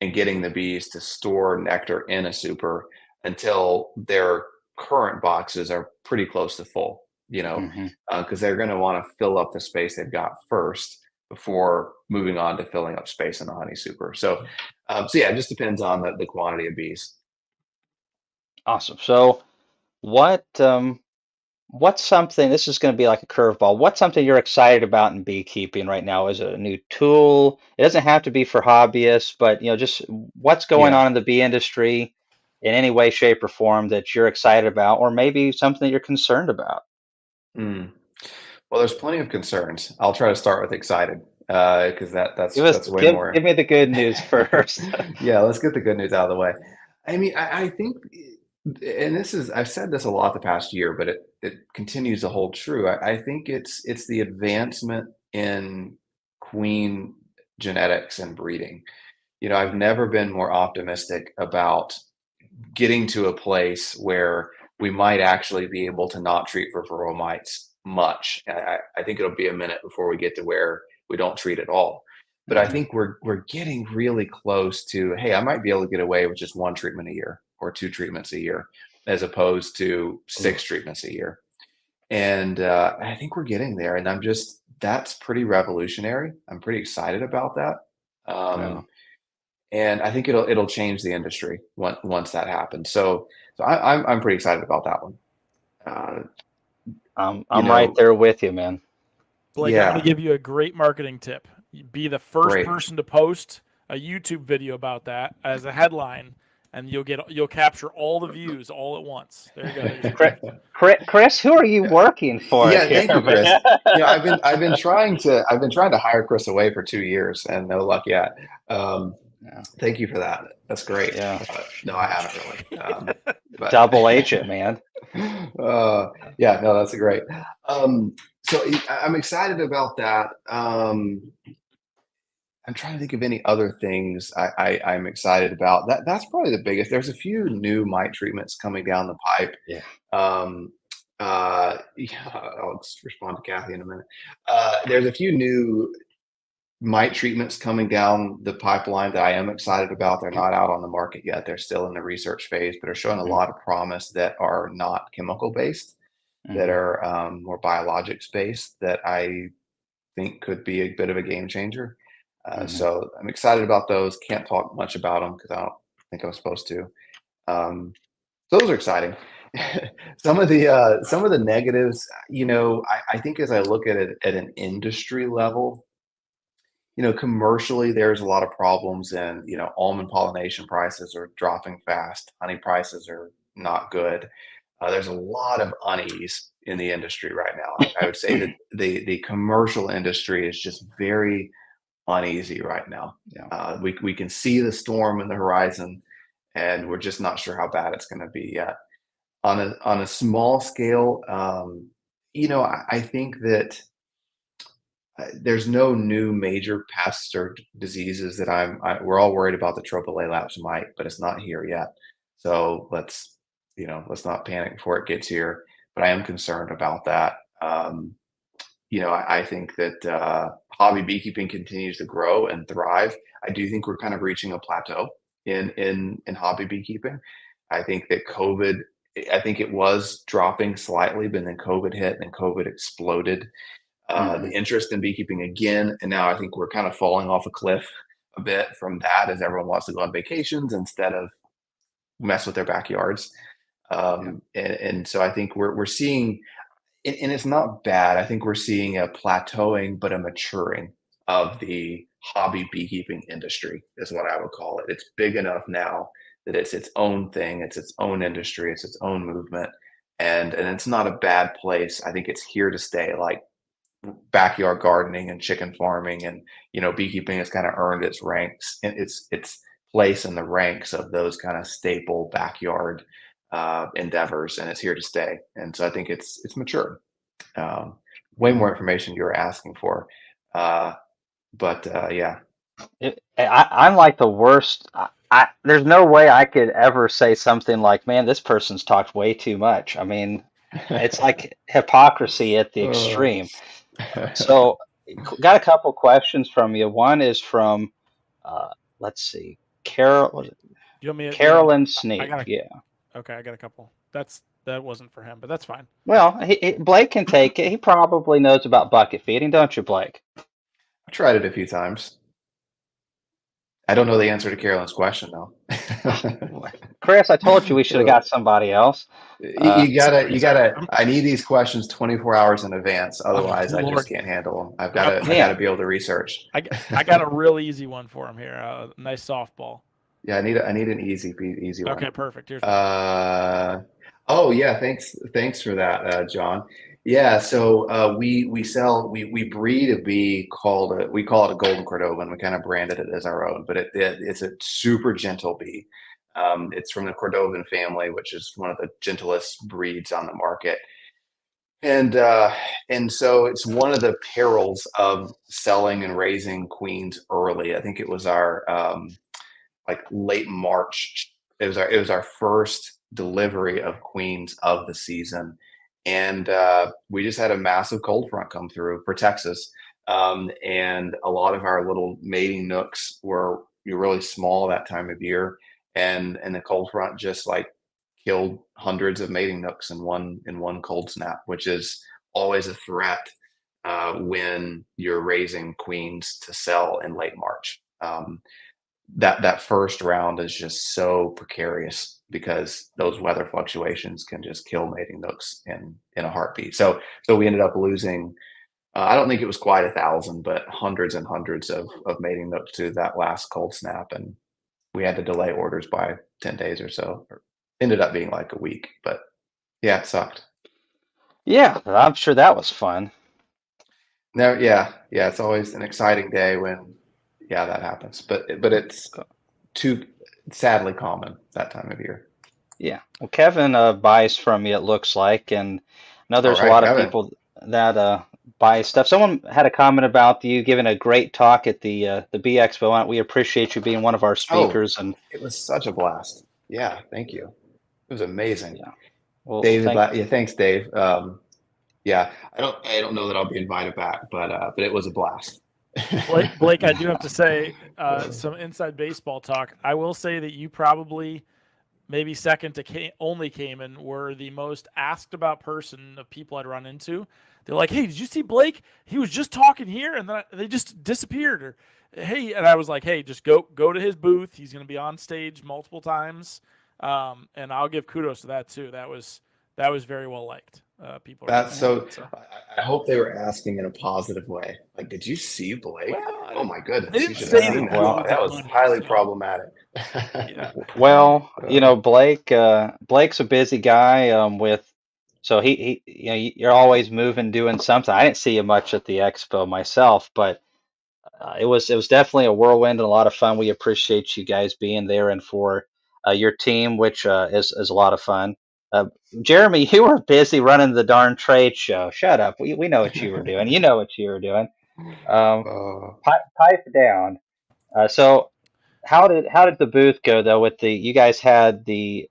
and getting the bees to store nectar in a super until their current boxes are pretty close to full,
Hmm.
because they're going to want to fill up the space they've got first before moving on to filling up space in the honey super. So yeah, it just depends on the quantity of bees.
Awesome. So what what's something, this is going to be like a curveball. What's something you're excited about in beekeeping right now? Is it a new tool? It doesn't have to be for hobbyists, but just what's going
Yeah.
on in the bee industry in any way, shape, or form that you're excited about, or maybe something that you're concerned about.
Mm. Well, there's plenty of concerns. I'll try to start with excited, because
Give
that's
us
that's way
give
more.
me the good news first.
Yeah, let's get the good news out of the way. I mean, I think, and I've said this a lot the past year, but it continues to hold true. I think it's the advancement in queen genetics and breeding. I've never been more optimistic about getting to a place where we might actually be able to not treat for varroa mites much. I think it'll be a minute before we get to where we don't treat at all. But I
Hmm.
think we're getting really close to, hey, I might be able to get away with just 1 treatment a year or 2 treatments a year, as opposed to
Ooh,
6 treatments a year. And I think we're getting there. And that's pretty revolutionary. I'm pretty excited about that.
yeah.
Um, and I think it'll change the industry once that happens. So I'm pretty excited about that one. Uh, you
I'm right
know,
there with you, man.
Blake, I'm going to
yeah,
give you a great marketing tip. Be the first
great.
person to post a YouTube video about that as a headline, and you'll capture all the views all at once. There you go. There's your gift.
Chris, who are you working for
Yeah,
here,
thank you, Chris.
man?
I've been trying to hire Chris away for 2 years and no luck yet.
Yeah.
Thank you for that. That's great.
Yeah.
No, I haven't really. But
Double agent, man.
yeah, no, that's great. So I'm excited about that. I'm trying to think of any other things I'm excited about. That's probably the biggest. There's a few new mite treatments coming down the pipe.
Yeah.
Yeah, I'll respond to Kathy in a minute. There's a few new mite treatments coming down the pipeline that I am excited about. They're not out on the market yet. They're still in the research phase, but are showing a lot of promise that are not chemical based, that are more biologics based, that I think could be a bit of a game changer. So I'm excited about those. Can't talk much about them because I don't think I'm supposed to. Those are exciting. Some of the negatives, I think as I look at it at an industry level, commercially there's a lot of problems, and almond pollination prices are dropping fast. Honey prices are not good. There's a lot of unease in the industry right now. I would say that the commercial industry is just very uneasy right now.
Yeah.
We can see the storm in the horizon, and we're just not sure how bad it's going to be yet. On a small scale, I think that there's no new major pests or diseases that we're all worried about the Tropicalaps mite, but it's not here yet. So let's not panic before it gets here. But I am concerned about that. I think that hobby beekeeping continues to grow and thrive. I do think we're kind of reaching a plateau in hobby beekeeping. I think that I think it was dropping slightly, but then COVID hit and COVID exploded the interest in beekeeping again. And now I think we're kind of falling off a cliff a bit from that, as everyone wants to go on vacations instead of mess with their backyards. And so I think we're seeing, and it's not bad. I think we're seeing a plateauing, but a maturing of the hobby beekeeping industry is what I would call it. It's big enough now that it's its own thing. It's its own industry. It's its own movement. And it's not a bad place. I think it's here to stay. Like backyard gardening and chicken farming and beekeeping has kind of earned its ranks, its place in the ranks of those kind of staple backyard endeavors, and it's here to stay. And so I think it's mature. Way more information you were asking for, but yeah.
I'm like the worst. There's no way I could ever say something like, "Man, this person's talked way too much." I mean, it's like hypocrisy at the extreme. So, got a couple questions from you. One is from, let's see,
Do you want me
Carolyn Sneak. Yeah.
Okay, I got a couple. That wasn't for him, but that's fine.
Well, Blake can take it. He probably knows about bucket feeding, don't you, Blake?
I tried it a few times. I don't know the answer to Carolyn's question though.
Chris, I told you we should have got somebody else.
You gotta. I need these questions 24 hours in advance. Otherwise, I just can't handle them. I gotta be able to research.
I got a real easy one for him here. A nice softball.
Yeah, I need an easy one.
Okay, perfect. Here's
oh yeah, thanks for that, John. Yeah, so we breed a bee we call it a golden Cordovan. We kind of branded it as our own, but it's a super gentle bee. It's from the Cordovan family, which is one of the gentlest breeds on the market. And so it's one of the perils of selling and raising queens early. I think it was our like late March. It was our first delivery of queens of the season, and we just had a massive cold front come through for Texas, and a lot of our little mating nooks were really small that time of year, and the cold front just like killed hundreds of mating nooks in one cold snap, which is always a threat when you're raising queens to sell in late March. That first round is just so precarious because those weather fluctuations can just kill mating nooks in a heartbeat. So we ended up losing, I don't think it was quite 1,000, but hundreds and hundreds of mating nooks to that last cold snap. And we had to delay orders by 10 days or so. Or ended up being like a week, but yeah, it sucked.
Yeah, I'm sure that was fun.
No, yeah, it's always an exciting day when, yeah, that happens. But it's too sadly common that time of year.
Yeah. Well, Kevin buys from you, it looks like, and I know
All
there's a
right,
lot of
Kevin.
people that buy stuff. Someone had a comment about you giving a great talk at the Bee Expo. We appreciate you being one of our
Oh,
speakers, and
it was such a blast. Yeah, thank you. It was amazing.
yeah. Well,
Dave,
thank.
yeah, thanks, Dave. Yeah, I don't know that I'll be invited back, but it was a blast.
Blake, I do have to say some inside baseball talk. I will say that you probably, maybe second to only Cayman, were the most asked about person of people I'd run into. They're like, "Hey, did you see Blake? He was just talking here, and then they just disappeared." Or, "Hey," and I was like, "Hey, just go to his booth. He's going to be on stage multiple times." And I'll give kudos to that too. That was very well liked. People are
That's
talking about
so.
it. So,
I hope they were asking in a positive way. Like, did you see Blake? Oh
well,
my
they
goodness, you
didn't
should have
say
seen
that
that.
he
Well,
owed
That
them
was
money.
highly
So,
problematic.
yeah.
well,
Uh,
Blake's a busy guy. So you're always moving, doing something. I didn't see you much at the expo myself, but it was definitely a whirlwind and a lot of fun. We appreciate you guys being there and for your team, which is a lot of fun. Uh, Jeremy, you were busy running the darn trade show. Shut up. We know what you were doing. You know what you were doing. Um,
uh,
pipe down. So how did the booth go though? With the you guys had the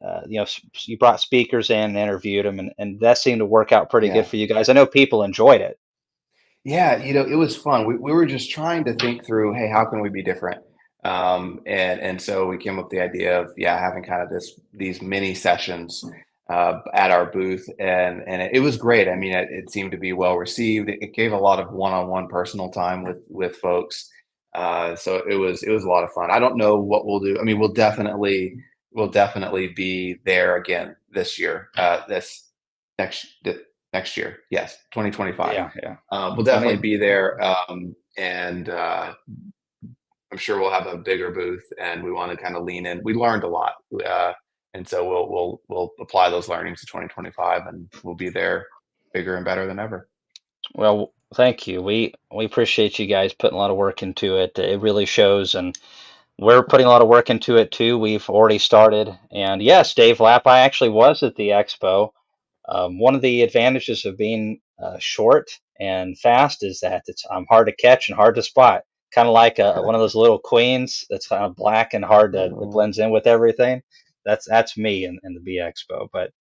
you brought speakers in and interviewed them, and that seemed to work out pretty good
yeah.
for you guys. I know people enjoyed it.
Yeah, it was fun. We were just trying to think through, hey, how can we be different? And so we came up with the idea of, yeah, having kind of these mini sessions at our booth, and it was great. I mean, it seemed to be well received. It gave a lot of one-on-one personal time with folks. So it was a lot of fun. I don't know what we'll do. I mean, we'll definitely be there again this year. This next next year. Yes, 2025.
Yeah, yeah.
We'll definitely
20.
be there, and I'm sure we'll have a bigger booth, and we want to kind of lean in. We learned a lot, and so we'll apply those learnings to 2025, and we'll be there bigger and better than ever.
Well, thank you. We appreciate you guys putting a lot of work into it. It really shows, and we're putting a lot of work into it too. We've already started. And yes, Dave Lapp, I actually was at the expo. One of the advantages of being short and fast is that I'm hard to catch and hard to spot. Kind of like one of those little queens that's kind of black and hard to that
Mm.
blends in with everything. That's me in the B Expo. But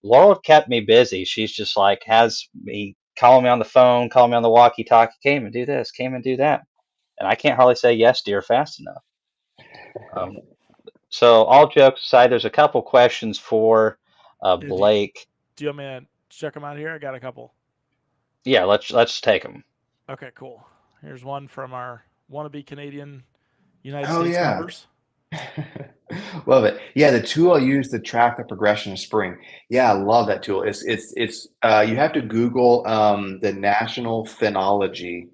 Laurel kept me busy. She's just like has me calling me on the phone, calling me on the walkie-talkie, came and do this, came and do that, and I can't hardly say yes, dear, fast enough. Um, so all jokes aside, there's a couple questions for
Yeah, do
Blake.
you want me to check them out here? I got a couple.
Yeah, let's take them.
Okay, cool. Here's one from our wannabe Canadian United
Oh
States
yeah.
members.
Love it. Yeah, the tool I use to track the progression of spring. Yeah, I love that tool. It's you have to Google the National Phenology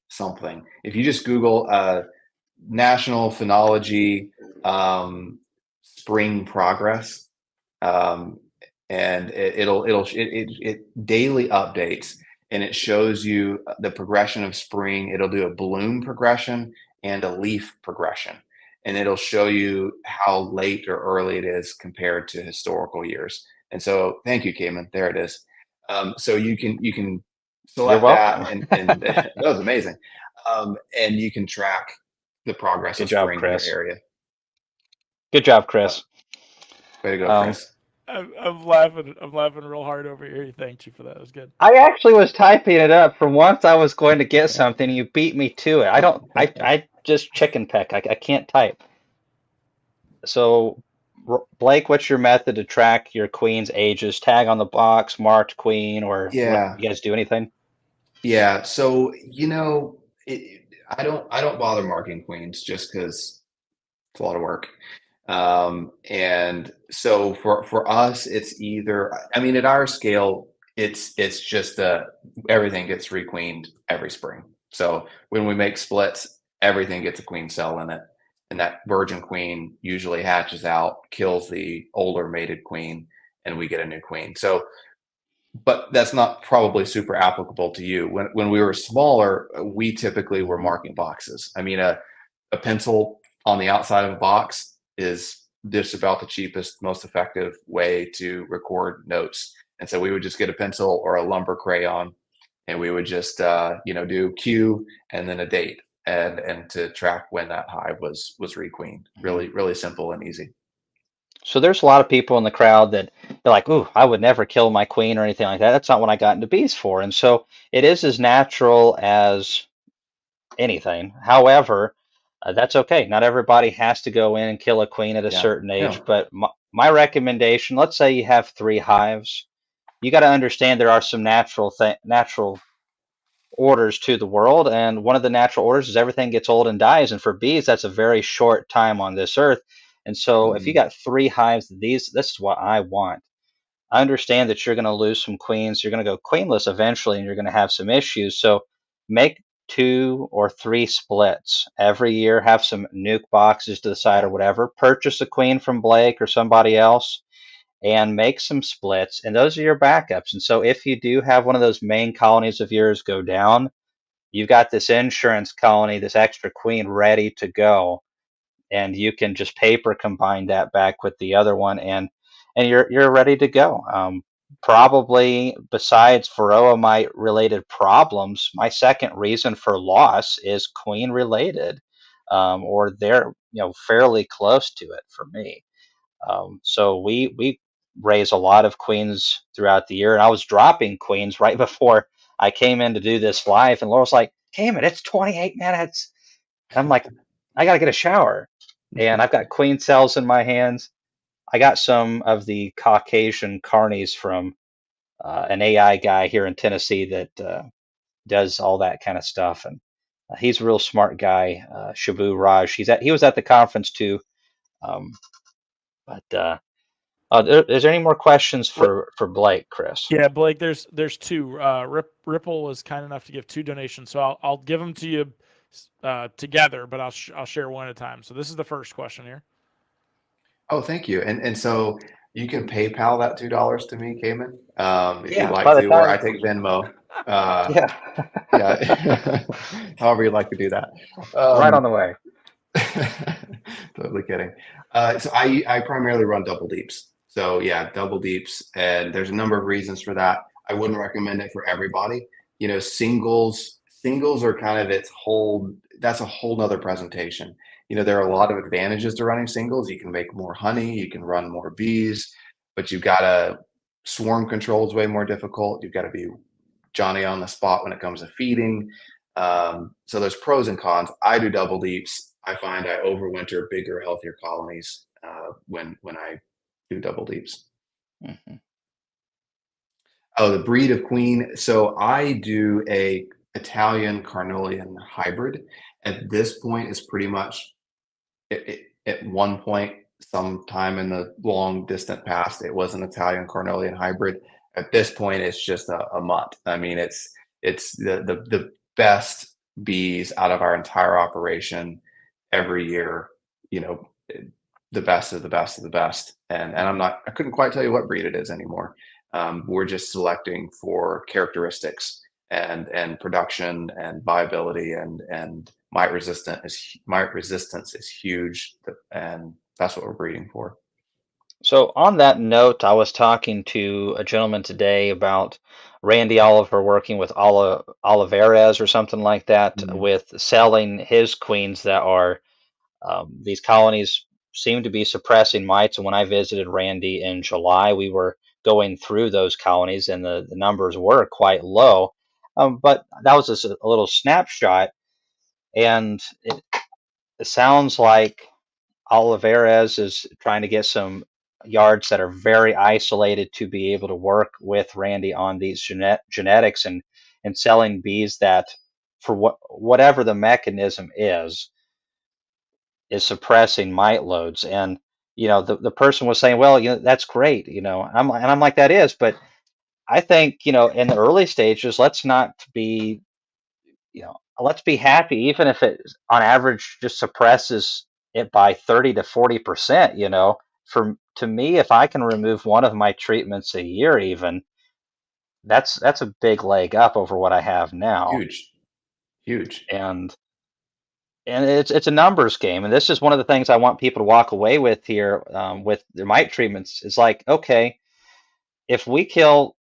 something. If you just Google National Phenology spring progress, um, and it daily updates, and it shows you the progression of spring. It'll do a bloom progression and a leaf progression, and it'll show you how late or early it is compared to historical years. And so, thank you, Cayman. There it is. So you can
You're
select
welcome.
that, and that was amazing. And you can track the progress
Good
of
job,
spring in your
Chris.
area.
Good job,
Uh,
Chris.
Way to go,
Um,
Chris.
I'm laughing. I'm laughing real hard over here. He thanked you for that. It was good.
I actually was typing it up. For once, I was going to get something. You beat me to it. I don't. I just chicken peck. I can't type. So, Blake, what's your method to track your queen's ages? Tag on the box, marked queen, or what?
Yeah,
You guys do anything?
yeah. So I don't bother marking queens just because it's a lot of work. And so for us, it's either, I mean, at our scale, it's just everything gets requeened every spring. So when we make splits, everything gets a queen cell in it. And that virgin queen usually hatches out, kills the older mated queen, and we get a new queen. So, but that's not probably super applicable to you. When we were smaller, we typically were marking boxes. I mean, a pencil on the outside of a box is just about the cheapest, most effective way to record notes. And so we would just get a pencil or a lumber crayon, and we would just do Q and then a date, and to track when that hive was requeened.
Mhm.
Really simple and easy.
So there's a lot of people in the crowd that they're like, "Ooh, I would never kill my queen or anything like that. That's not what I got into bees for." And so it is as natural as anything. However, that's okay. Not everybody has to go in and kill a queen at a
Yeah.
certain age.
No.
But my recommendation, let's say you have three hives, you got to understand there are some natural orders to the world, and one of the natural orders is everything gets old and dies. And for bees, that's a very short time on this earth. And so if you
Mhm.
got three hives, this is what I want. I understand that you're going to lose some queens. You're going to go queenless eventually, and you're going to have some issues. So make two or three splits every year. Have some nuke boxes to the side or
Yeah.
whatever. Purchase a queen from Blake or somebody else, and make some splits. And those are your backups. And so if you do have one of those main colonies of yours go down, you've got this insurance colony, this extra queen ready to go, and you can just paper combine that back with the other one, and you're ready to go. Probably besides varroa mite related problems, my second reason for loss is queen related, or they're fairly close to it for me. So we raise a lot of queens throughout the year, and I was dropping queens right before I came in to do this live, and Laura's like, "Damn it, it's 28 minutes." And I'm like, "I gotta get a shower," and I've got queen cells in my hands. I got some of the Caucasian carnies from an AI guy here in Tennessee that does all that kind of stuff, and he's a real smart guy, Shabu Raj. He was at the conference too, um, but. Is there any more questions for Blake, Chris?
Yeah, Blake, there's two. Ripple was kind enough to give two donations, so I'll give them to you together, but I'll share one at a time. So this is the first question here.
Oh, thank you. And so you can PayPal that $2 to me, Cayman, if you'd
Yeah,
like
by the
to, or
time,
I take Venmo. Uh,
yeah,
yeah, however you'd like to do that.
right on
Um,
the way.
totally kidding. So I primarily run double deeps. So yeah, double deeps, and there's a number of reasons for that. I wouldn't recommend it for everybody. Singles are kind of that's a whole nother presentation. There are a lot of advantages to running singles. You can make more honey, you can run more bees, but you've got to swarm control is way more difficult. You've got to be Johnny on the spot when it comes to feeding. So there's pros and cons. I do double deeps. I find I overwinter bigger, healthier colonies when I do double deeps.
Mhm.
Oh, the breed of queen. So I do a Italian Carnolian hybrid. At this point, it's pretty much at one point, sometime in the long distant past, it was an Italian Carnolian hybrid. At this point, it's just a mutt. I mean, it's the best bees out of our entire operation every year. You know, the best of the best of the best. And I couldn't quite tell you what breed it is anymore. We're just selecting for characteristics and production and viability, and mite resistance is huge, and that's what we're breeding for.
So on that note, I was talking to a gentleman today about Randy Oliver working with Olivares or something like that
Mhm.
with selling his queens that are these colonies seem to be suppressing mites. And when I visited Randy in July, we were going through those colonies, and the numbers were quite low. But that was just a little snapshot, and it sounds like Olivares is trying to get some yards that are very isolated to be able to work with Randy on these genetics, and selling bees that, for whatever the mechanism is suppressing mite loads. And the person was saying, well, that's great, I'm like, that is, but I think, in the early stages, let's not be let's be happy, even if it on average just suppresses it by 30 to 40%, for to me, if I can remove one of my treatments a year even, that's a big leg up over what I have now.
Huge, huge.
And it's a numbers game, and this is one of the things I want people to walk away with here, with their mite treatments. Is like, okay, if we feel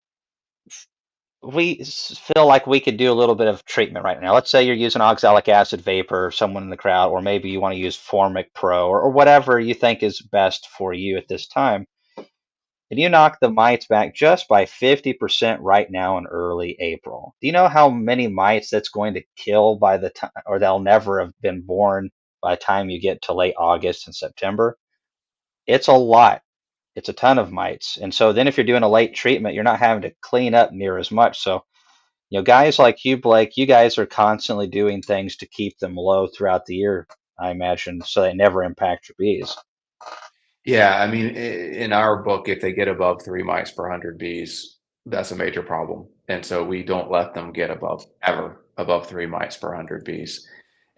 like we could do a little bit of treatment right now. Let's say you're using oxalic acid vapor, someone in the crowd, or maybe you want to use Formic Pro, or whatever you think is best for you at this time. And you knock the mites back just by 50% right now in early April. Do you know how many mites that's going to kill by the time, or they'll never have been born by the time you get to late August and September? It's a lot. It's a ton of mites. And so then if you're doing a late treatment, you're not having to clean up near as much. So, guys like you, Blake, you guys are constantly doing things to keep them low throughout the year, I imagine, so they never impact your bees.
Yeah, I mean, in our book, if they get above 3 mice per 100 bees, that's a major problem. And so we don't let them get above 3 mice per 100 bees.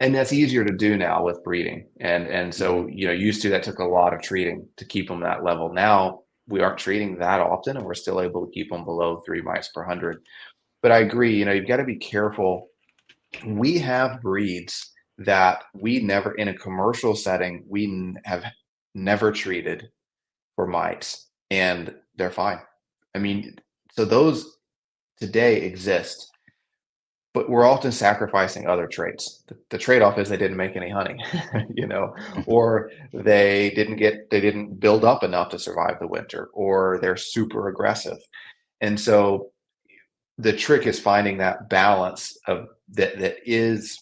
And that's easier to do now with breeding. And so, used to that took a lot of treating to keep them that level. Now we aren't treating that often, and we're still able to keep them below 3 mice per 100. But I agree, you've got to be careful. We have breeds that we never, in a commercial setting, we have never treated for mites, and they're fine. I mean, so those today exist, but we're often sacrificing other traits. The trade-off is they didn't make any honey, or they didn't build up enough to survive the winter, or they're super aggressive. And so the trick is finding that balance of that is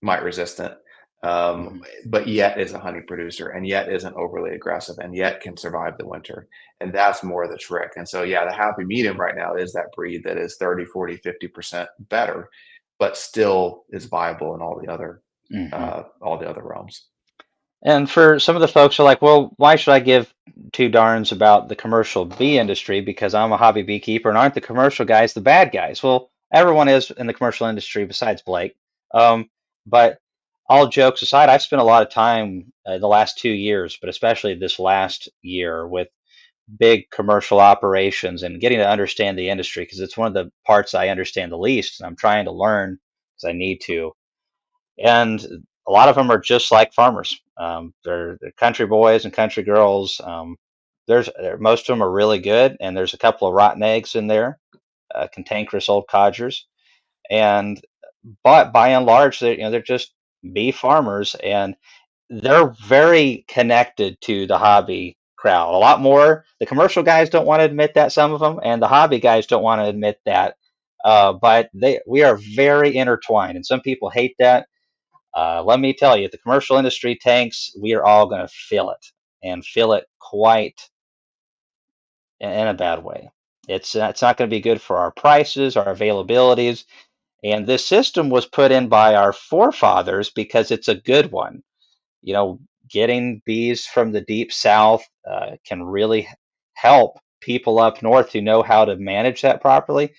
mite resistant, but yet is a honey producer, and yet isn't overly aggressive, and yet can survive the winter. And that's more the trick. And so, yeah, the happy medium right now is that breed that is 30, 40, 50% better, but still is viable in all the other realms.
And for some of the folks who are like, well, why should I give two darns about the commercial bee industry because I'm a hobby beekeeper and aren't the commercial guys the bad guys? Well, everyone is in the commercial industry besides Blake. But all jokes aside, I've spent a lot of time the last 2 years, but especially this last year with big commercial operations and getting to understand the industry because it's one of the parts I understand the least. And I'm trying to learn because I need to. And a lot of them are just like farmers. They're country boys and country girls. Most of them are really good, and there's a couple of rotten eggs in there, cantankerous old codgers. And but by and large, they're just bee farmers, and they're very connected to the hobby crowd. A lot more. The commercial guys don't want to admit that, some of them, and the hobby guys don't want to admit that. But we are very intertwined, and some people hate that. Let me tell you, if the commercial industry tanks, we are all going to feel it and feel it quite in a bad way. It's not going to be good for our prices, our availabilities. And this system was put in by our forefathers because it's a good one. You know, getting bees from the deep south can really help people up north who know how to manage that properly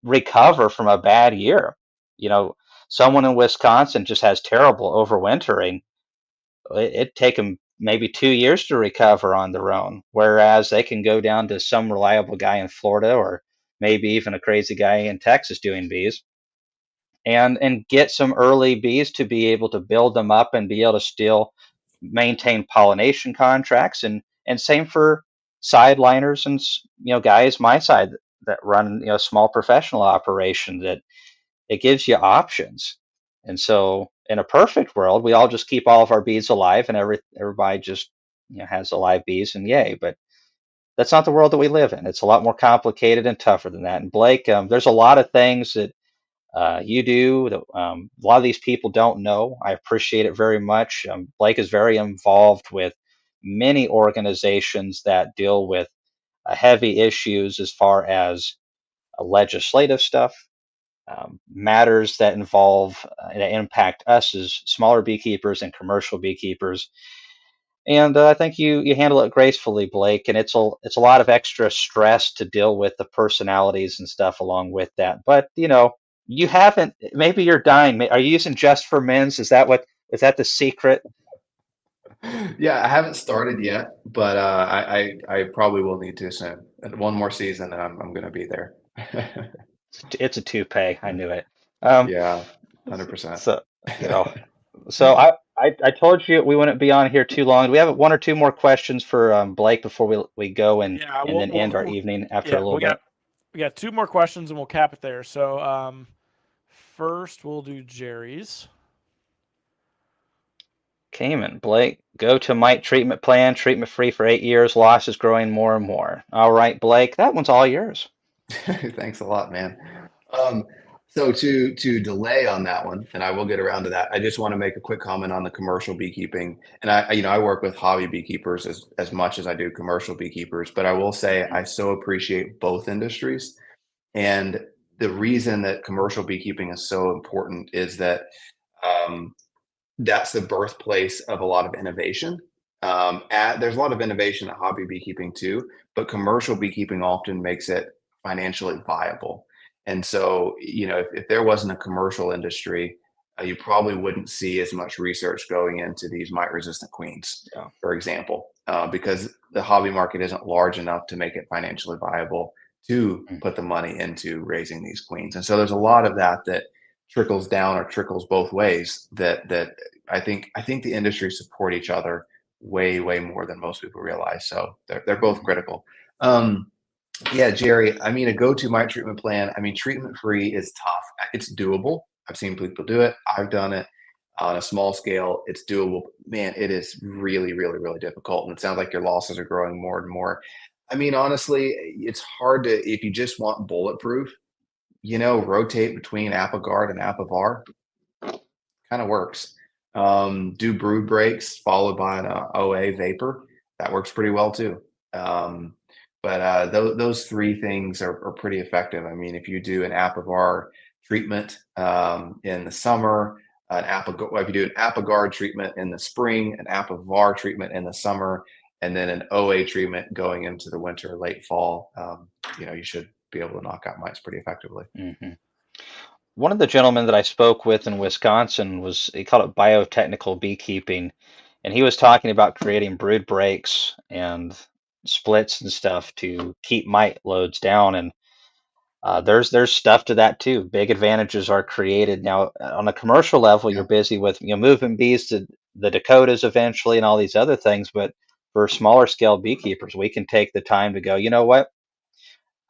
recover from a bad year. You know, someone in Wisconsin just has terrible overwintering. It'd take them maybe 2 years to recover on their own, whereas they can go down to some reliable guy in Florida or maybe even a crazy guy in Texas doing bees and get some early bees to be able to build them up and be able to still maintain pollination contracts and same for sideliners and guys my side that run small professional operation that it gives you options. And so in a perfect world, we all just keep all of our bees alive and everybody just has alive bees and yay. But that's not the world that we live in. It's a lot more complicated and tougher than that. And Blake, there's a lot of things that you do that a lot of these people don't know. I appreciate it very much. Blake is very involved with many organizations that deal with heavy issues as far as legislative stuff, matters that involve that impact us as smaller beekeepers and commercial beekeepers. And I think you handle it gracefully, Blake. And it's a lot of extra stress to deal with the personalities and stuff along with that. But You haven't. Maybe you're dying. Are you using just for men's? Is that the secret?
Yeah, I haven't started yet, but I probably will need to soon. And one more season, and I'm gonna be there.
It's a toupee. I knew it. Um,
Yeah, 100%.
so you know, so I told you we wouldn't be on here too long. Do we have one or two more questions for Blake before we go
Yeah,
and then end our evening after a
yeah,
little bit?
we got two more questions and we'll cap it there. So first we'll do Jerry's.
Cayman, Blake, go to mite treatment plan, treatment free for 8 years, losses growing more and more. All right, Blake, that one's all yours.
Thanks a lot, man. Um, so to delay on that one, and I will get around to that. I just want to make a quick comment on the commercial beekeeping. And I work with hobby beekeepers as much as I do commercial beekeepers, but I will say I so appreciate both industries. And the reason that commercial beekeeping is so important is that um, that's the birthplace of a lot of innovation. There's a lot of innovation at hobby beekeeping too, but commercial beekeeping often makes it financially viable. And so, if there wasn't a commercial industry, you probably wouldn't see as much research going into these mite-resistant queens,
Yeah.
for example, because the hobby market isn't large enough to make it financially viable to
Mm.
put the money into raising these queens. And so there's a lot of that trickles down or trickles both ways that I think the industries support each other way more than most people realize. So they're both critical. Um, yeah, Jerry. I mean, a go-to mite treatment plan. I mean, treatment free is tough. It's doable. I've seen people do it. I've done it on a small scale. It's doable. Man, it is really difficult. And it sounds like your losses are growing more and more. I mean, honestly, it's hard to if you just want bulletproof. Rotate between ApiGuard and ApiVar kind of works. Do brood breaks followed by an OA vapor. That works pretty well too. Um, but those three things are pretty effective. I mean, if you do an Apivar treatment in the summer, if you do an ApiGuard treatment in the spring, an Apivar treatment in the summer, and then an OA treatment going into the winter, late fall, you should be able to knock out mites pretty effectively.
Hmm. One of the gentlemen that I spoke with in Wisconsin he called it biotechnical beekeeping, and he was talking about creating brood breaks and splits and stuff to keep mite loads down. And there's stuff to that too. Big advantages are created now on a commercial level. You're
Yeah.
busy with moving bees to the Dakotas eventually and all these other things, but for smaller scale beekeepers, we can take the time to go. You know what?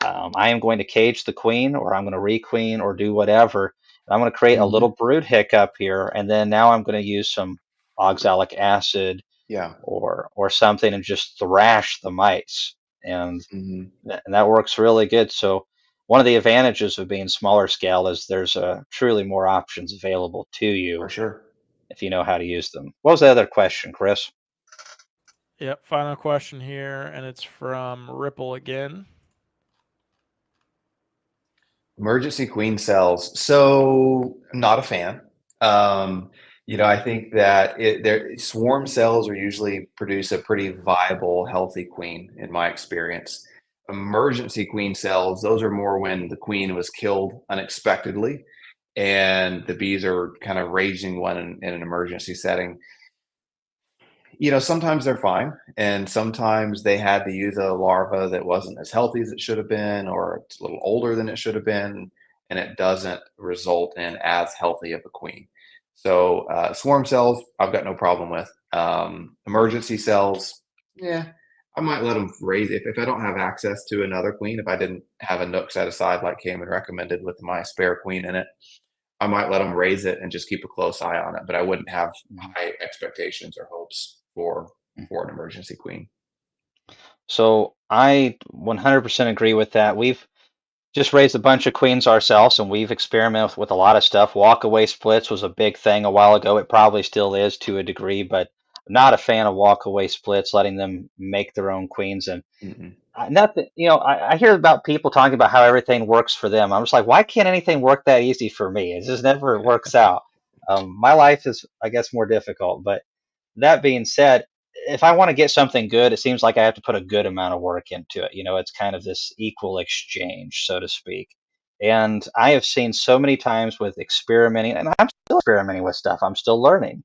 I am going to cage the queen, or I'm going to requeen, or do whatever. I'm going to create a little
Hmm.
brood hiccup here, and then now I'm going to use some oxalic acid
Yeah.
or something and just thrash the mites, and
Hmm.
that works really good. So one of the advantages of being smaller scale is there's truly more options available to
For
you
sure.
if you know how to use them. What was the other question, Chris?
Yep, final question here, and it's from Ripple again.
Emergency queen cells. So not a fan. Um, I think that their swarm cells are usually produce a pretty viable, healthy queen, in my experience. Emergency queen cells, those are more when the queen was killed unexpectedly and the bees are kind of raising one in an emergency setting. Sometimes they're fine, and sometimes they had to use a larva that wasn't as healthy as it should have been, or it's a little older than it should have been, and it doesn't result in as healthy of a queen. So swarm cells, I've got no problem with. Emergency cells, yeah, I might let them raise if I don't have access to another queen. If I didn't have a nook set aside like Cayman recommended with my spare queen in it, I might let them raise it and just keep a close eye on it, but I wouldn't have high expectations or hopes for an emergency queen.
So I 100% agree with that. We've just raised a bunch of queens ourselves, and we've experimented with a lot of stuff. Walkaway splits was a big thing a while ago. It probably still is to a degree, but I'm not a fan of walkaway splits, letting them make their own queens. And
Mm-mm.
nothing, I hear about people talking about how everything works for them. I'm just like, why can't anything work that easy for me? It just never works out. My life is, I guess, more difficult. But that being said, if I want to get something good, it seems like I have to put a good amount of work into it. It's kind of this equal exchange, so to speak. And I have seen so many times with experimenting, and I'm still experimenting with stuff. I'm still learning.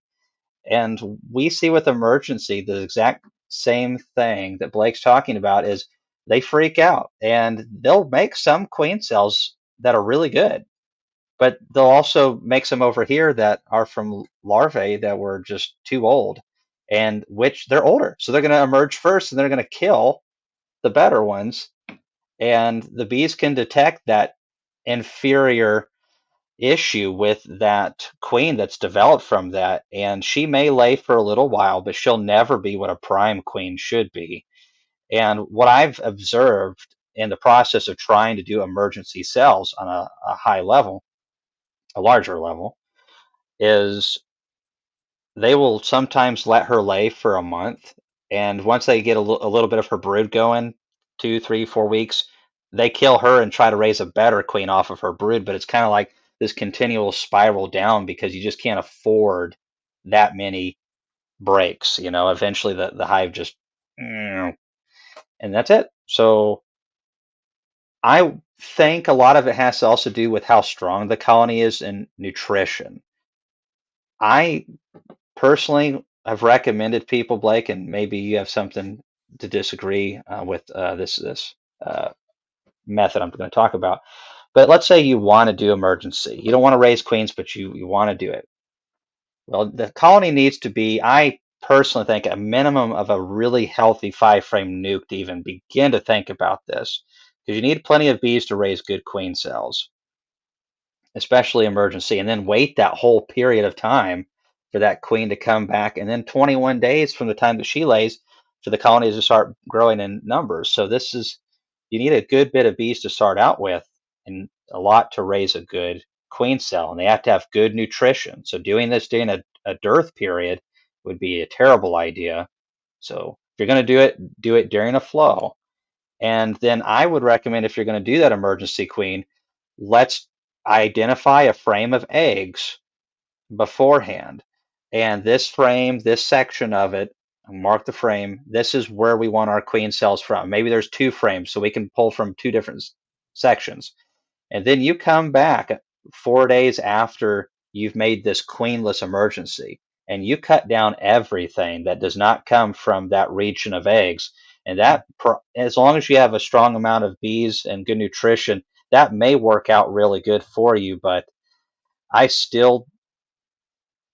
And we see with emergency the exact same thing that Blake's talking about is they freak out and they'll make some queen cells that are really good, but they'll also make some over here that are from larvae that were just too old and which they're older. So they're going to emerge first and they're going to kill the better ones. And the bees can detect that inferior issue with that queen that's developed from that. And she may lay for a little while, but she'll never be what a prime queen should be. And what I've observed in the process of trying to do emergency cells on a high level, a larger level, is they will sometimes let her lay for a month. And once they get a little bit of her brood going, 2, 3, 4 weeks, they kill her and try to raise a better queen off of her brood. But it's kind of like this continual spiral down because you just can't afford that many breaks. Eventually the hive just, and that's it. So I think a lot of it has to also do with how strong the colony is in nutrition. I personally have recommended people, Blake, and maybe you have something to disagree with this method I'm going to talk about. But let's say you want to do emergency. You don't want to raise queens, but you want to do it. Well, the colony needs to be, I personally think, a minimum of a really healthy 5-frame nuke to even begin to think about this, because you need plenty of bees to raise good queen cells, especially emergency, and then wait that whole period of time for that queen to come back, and then 21 days from the time that she lays for the colonies to start growing in numbers. So you need a good bit of bees to start out with, and a lot to raise a good queen cell, and they have to have good nutrition. So doing this during a dearth period would be a terrible idea. So if you're going to do it during a flow. And then I would recommend, if you're going to do that emergency queen, let's identify a frame of eggs beforehand. And this frame, this section of it, mark the frame. This is where we want our queen cells from. Maybe there's 2 frames, so we can pull from 2 different sections. And then you come back 4 days after you've made this queenless emergency, and you cut down everything that does not come from that region of eggs. And that, as long as you have a strong amount of bees and good nutrition, that may work out really good for you. But I still,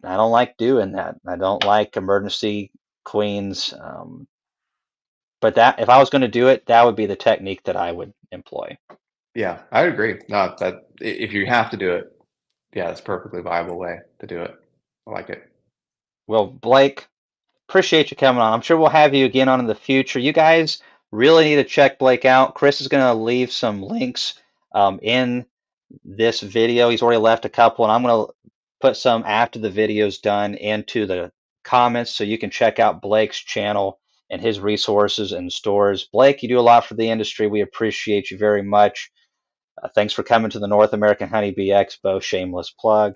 I don't like doing that. I don't like emergency queens. But that, if I was going to do it, that would be the technique that I would employ.
Yeah, I would agree. No, that if you have to do it, yeah, it's a perfectly viable way to do it. I like it.
Well, Blake, appreciate you coming on. I'm sure we'll have you again on in the future. You guys really need to check Blake out. Chris is going to leave some links in this video. He's already left a couple, and I'm going to put some after the video's done into the comments so you can check out Blake's channel and his resources and stores. Blake, you do a lot for the industry. We appreciate you very much. Thanks for coming to the North American Honeybee Expo. Shameless plug.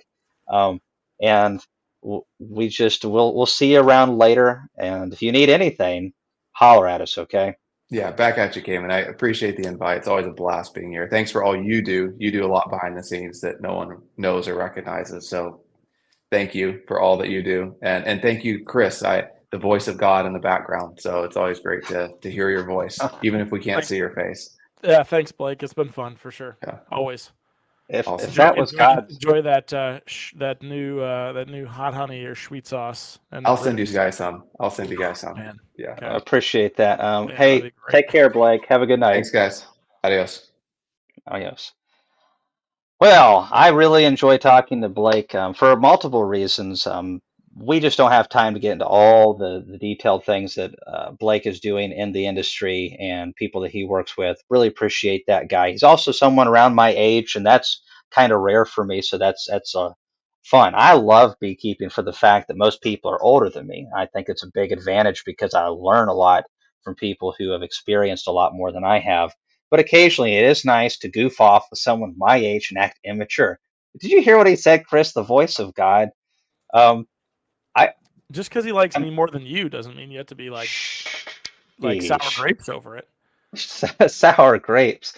And we'll see you around later. And if you need anything, holler at us, okay?
Yeah, back at you, Cayman. I appreciate the invite. It's always a blast being here. Thanks for all you do. You do a lot behind the scenes that no one knows or recognizes. So thank you for all that you do. And thank you, Chris, the voice of God in the background. So it's always great to hear your voice, even if we can't see your face.
Yeah, thanks, Blake. It's been fun for sure.
Yeah.
Always.
If
Enjoy that that new hot honey or sweet sauce. And
I'll send you guys some.
Man.
Yeah.
Okay.
I appreciate that.
Yeah,
hey, take care, Blake. Have a good night.
Thanks, guys. Adios.
Adios. Well, I really enjoy talking to Blake for multiple reasons. We just don't have time to get into all the detailed things that Blake is doing in the industry and people that he works with. Really appreciate that guy. He's also someone around my age, and that's kind of rare for me. So that's fun. I love beekeeping for the fact that most people are older than me. I think it's a big advantage because I learn a lot from people who have experienced a lot more than I have. But occasionally it is nice to goof off with someone my age and act immature. Did you hear what he said, Chris? The voice of God.
Just because he likes me more than you doesn't mean you have to be like sour grapes over it.
Sour grapes.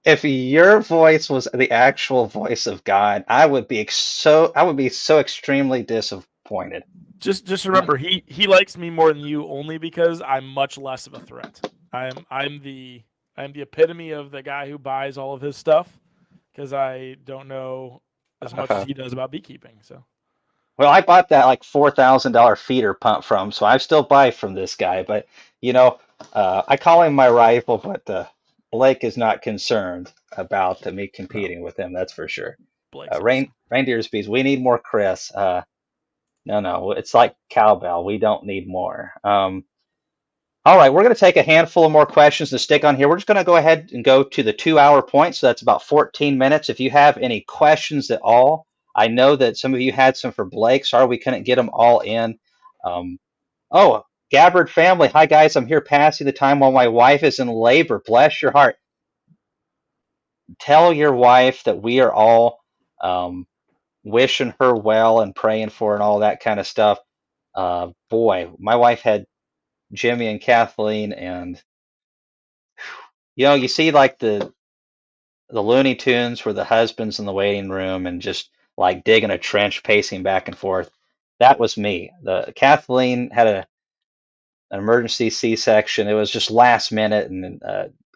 if your voice was the actual voice of God, I would be so extremely disappointed.
Just remember, he likes me more than you only because I'm much less of a threat. I'm the epitome of the guy who buys all of his stuff because I don't know as much as he does about beekeeping. So
Well, I bought that like $4,000 feeder pump from, so I still buy from this guy. But you know, I call him my rival, but Blake is not concerned about me
no,
competing with him. That's for sure.
Blake's awesome.
Reindeer's bees. We need more Chris. No, it's like cowbell. We don't need more. All right, we're going to take a handful of more questions to stick on here. We're just going to go ahead and go to the 2 hour point. So that's about 14 minutes. If you have any questions at all, I know that some of you had some for Blake. Sorry we couldn't get them all in. Um, oh, Gabbard family. Hi, guys. I'm here passing the time while my wife is in labor. Bless your heart. Tell your wife that we are all wishing her well and praying for her and all that kind of stuff. Boy, my wife had Jimmy and Kathleen, and you see like the Looney Tunes where the husband's in the waiting room and just like digging a trench, pacing back and forth. That was me. The Kathleen had an emergency C-section. It was just last minute, and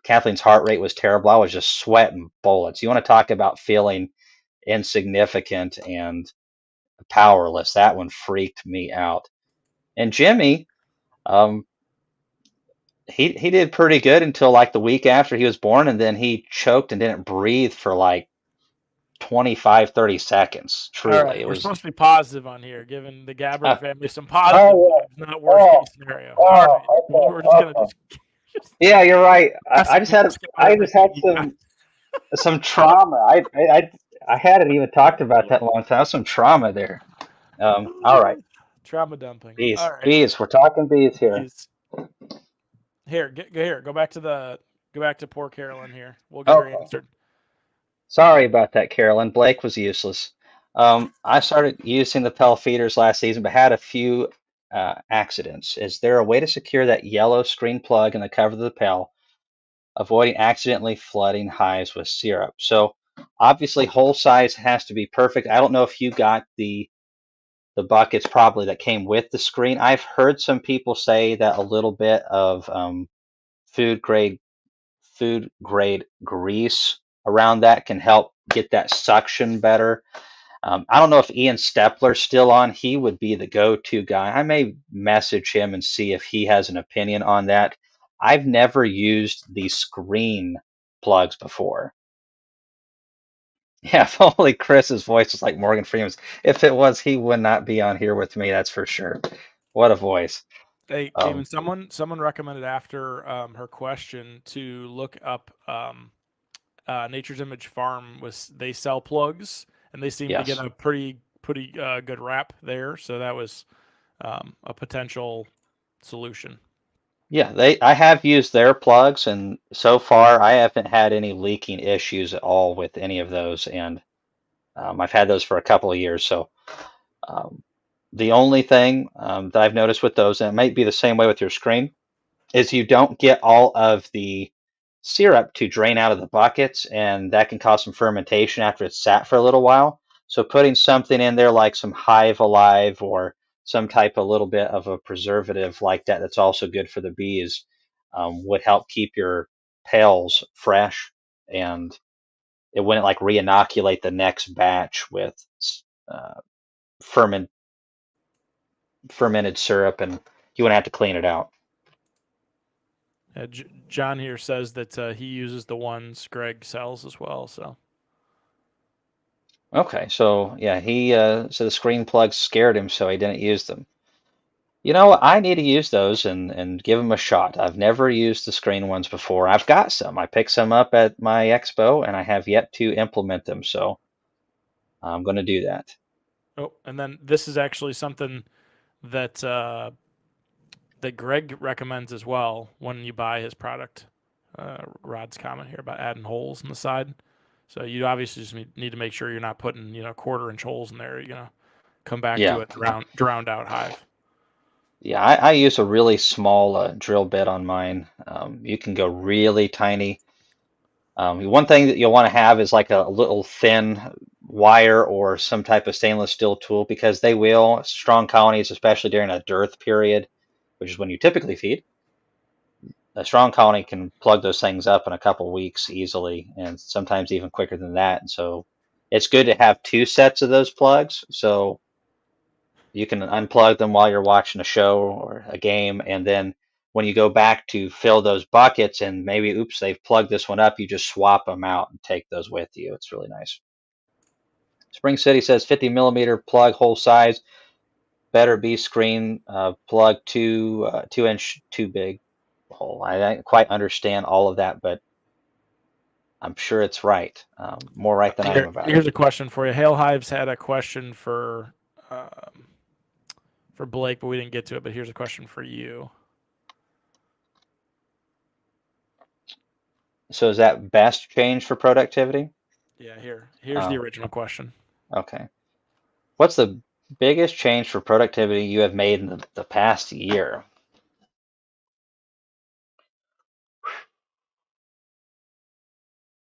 Kathleen's heart rate was terrible. I was just sweating bullets. You want to talk about feeling insignificant and powerless? That one freaked me out. And Jimmy, um, he did pretty good until like the week after he was born, and then he choked and didn't breathe for like 25, 30 seconds.
All
Truly,
right,
it
we're
was.
supposed to be positive on here, giving the Gabbard
Uh,
family some positive vibes, not worst case scenario. All right, we're just gonna just
yeah, you're right. I just had
I
some trauma. I hadn't even talked about that in a long time. Some trauma there. All right,
trauma dumping.
bees,
All right,
bees. We're talking bees here.
bees. Here, go back to poor Carolyn here. We'll get her
Oh,
answered.
sorry about that, Carolyn. Blake was useless. I started using the Pell feeders last season, but had a few accidents. Is there a way to secure that yellow screen plug in the cover of the Pell, avoiding accidentally flooding hives with syrup? So obviously, hole size has to be perfect. I don't know if you got the buckets probably that came with the screen. I've heard some people say that a little bit of food grade food grade grease around that can help get that suction better. I don't know if Ian Stepler's still on. He would be the go-to guy. I may message him and see if he has an opinion on that. I've never used the screen plugs before. Yeah, if only Chris's voice was like Morgan Freeman's. If it was, he would not be on here with me, that's for sure. What a voice.
Hey,
Um,
Cayman, someone recommended after her question to look up Nature's Image Farm. They sell plugs, and they seem to get
yes.
a pretty good rap there. So that was a potential solution.
Yeah, I have used their plugs, and so far I haven't had any leaking issues at all with any of those, and I've had those for a couple of years. So um, the only thing that I've noticed with those, and it might be the same way with your screen, is you don't get all of the syrup to drain out of the buckets, and that can cause some fermentation after it's sat for a little while. So putting something in there like some Hive Alive or some type of little bit of a preservative like that that's also good for the bees would help keep your pails fresh, and it wouldn't like re-inoculate the next batch with uh, ferment fermented syrup, and you wouldn't have to clean it out.
John here says that he uses the ones Greg sells as well. So
Okay, so yeah, he so the screen plugs scared him, so he didn't use them. You know, I need to use those and give them a shot. I've never used the screen ones before. I've got some. I picked some up at my expo, and I have yet to implement them, so I'm going to do that.
oh, and then this is actually something that that Greg recommends as well when you buy his product. Rod's comment here about adding holes in the side. So you obviously just need to make sure you're not putting 1/4 inch holes in there. You're gonna come back to
Yeah,
a drowned out hive.
yeah. I use a really small drill bit on mine. You can go really tiny. One thing that you'll want to have is like a little thin wire or some type of stainless steel tool, because they will, strong colonies, especially during a dearth period, which is when you typically feed, a strong colony can plug those things up in a couple weeks easily, and sometimes even quicker than that. And so it's good to have two sets of those plugs, so you can unplug them while you're watching a show or a game, and then when you go back to fill those buckets and maybe, oops, they've plugged this one up, you just swap them out and take those with you. It's really nice. Spring City says 50 millimeter plug hole size, better be screen plug 2 inch too big hole. I don't quite understand all of that, but I'm sure it's right. More right than I am about
Here's
it.
a question for you. Hail Hives had a question for Blake, but we didn't get to it. But here's a question for you.
So is that best change for productivity?
Yeah, here's the original question.
Okay. What's the biggest change for productivity you have made in the past year?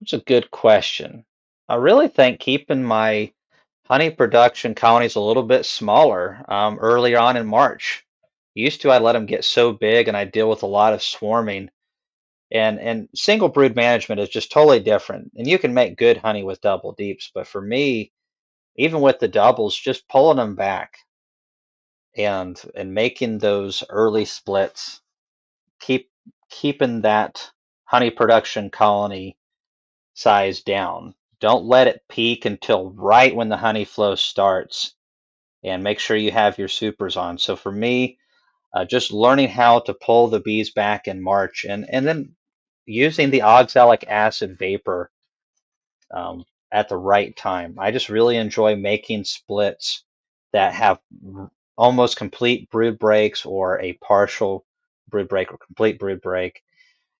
That's a good question. I really think keeping my honey production colonies a little bit smaller earlier on in March. Used to, I let them get so big and I deal with a lot of swarming. And single brood management is just totally different. And you can make good honey with double deeps, but for me, even with the doubles, just pulling them back and making those early splits, keeping that honey production colony size down. Don't let it peak until right when the honey flow starts, and make sure you have your supers on. So for me, just learning how to pull the bees back in March, and then using the oxalic acid vapor at the right time. I just really enjoy making splits that have almost complete brood breaks or a partial brood break or complete brood break,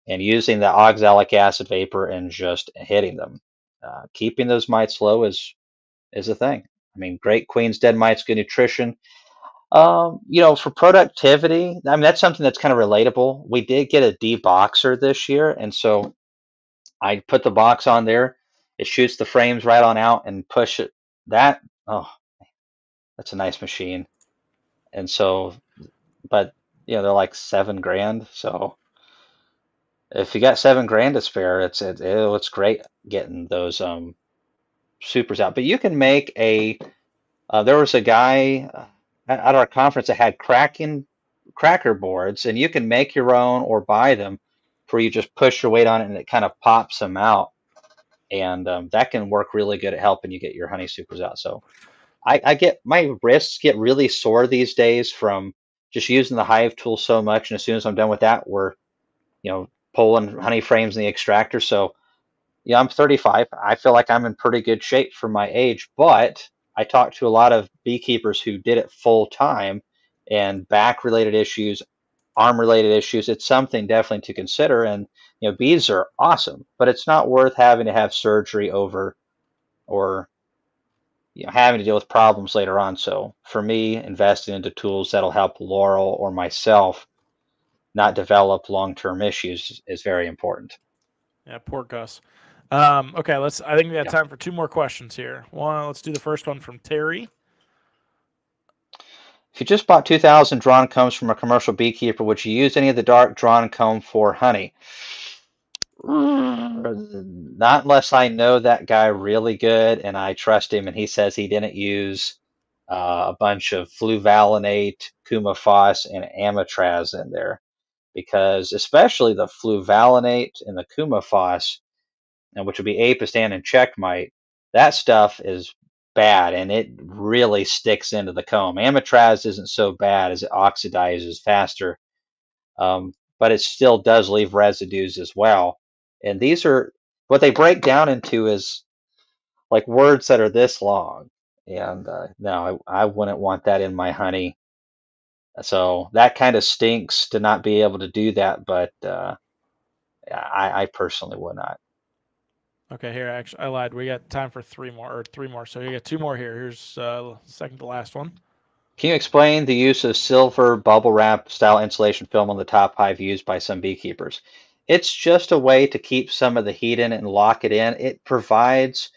and using the oxalic acid vapor and just hitting them. Keeping those mites low is a thing. I mean, great queens, dead mites, good nutrition. For productivity, I mean, that's something that's kind of relatable. We did get a deboxer this year, and so I put the box on there. It shoots the frames right on out and push it. That, oh, that's a nice machine. And so, but they're like $7,000. So if you got $7,000 to spare, it's great getting those supers out. But you can make there was a guy at our conference that had cracker boards, and you can make your own or buy them where you just push your weight on it and it kind of pops them out. And that can work really good at helping you get your honey supers out. So I get my wrists get really sore these days from just using the hive tool so much. And as soon as I'm done with that, we're pulling honey frames in the extractor. So yeah, I'm 35. I feel like I'm in pretty good shape for my age, but I talked to a lot of beekeepers who did it full time, and back related issues, arm related issues. It's something definitely to consider. And bees are awesome, but it's not worth having to have surgery over, or having to deal with problems later on. So for me, investing into tools that'll help Laurel or myself not develop long-term issues is very important.
Yeah, poor Gus. Okay, I think we got
Yeah.
time for two more questions here. Let's do the first one from Terry.
If you just bought 2,000 drawn combs from a commercial beekeeper, would you use any of the dark drawn comb for honey? Not unless I know that guy really good and I trust him and he says he didn't use a bunch of fluvalinate, kumafos, and amitraz in there. Because especially the fluvalinate and the kumafos, which would be apistan and checkmite, that stuff is bad and it really sticks into the comb. Amitraz isn't so bad as it oxidizes faster, but it still does leave residues as well. And these are what they break down into is like words that are this long. And no, I wouldn't want that in my honey. So that kind of stinks to not be able to do that, but I personally would not.
Okay, here, actually, I lied. We got time for three more. So you got two more here. Here's second to last one.
Can you explain the use of silver bubble wrap style insulation film on the top hive used by some beekeepers? It's just a way to keep some of the heat in it and lock it in. It provides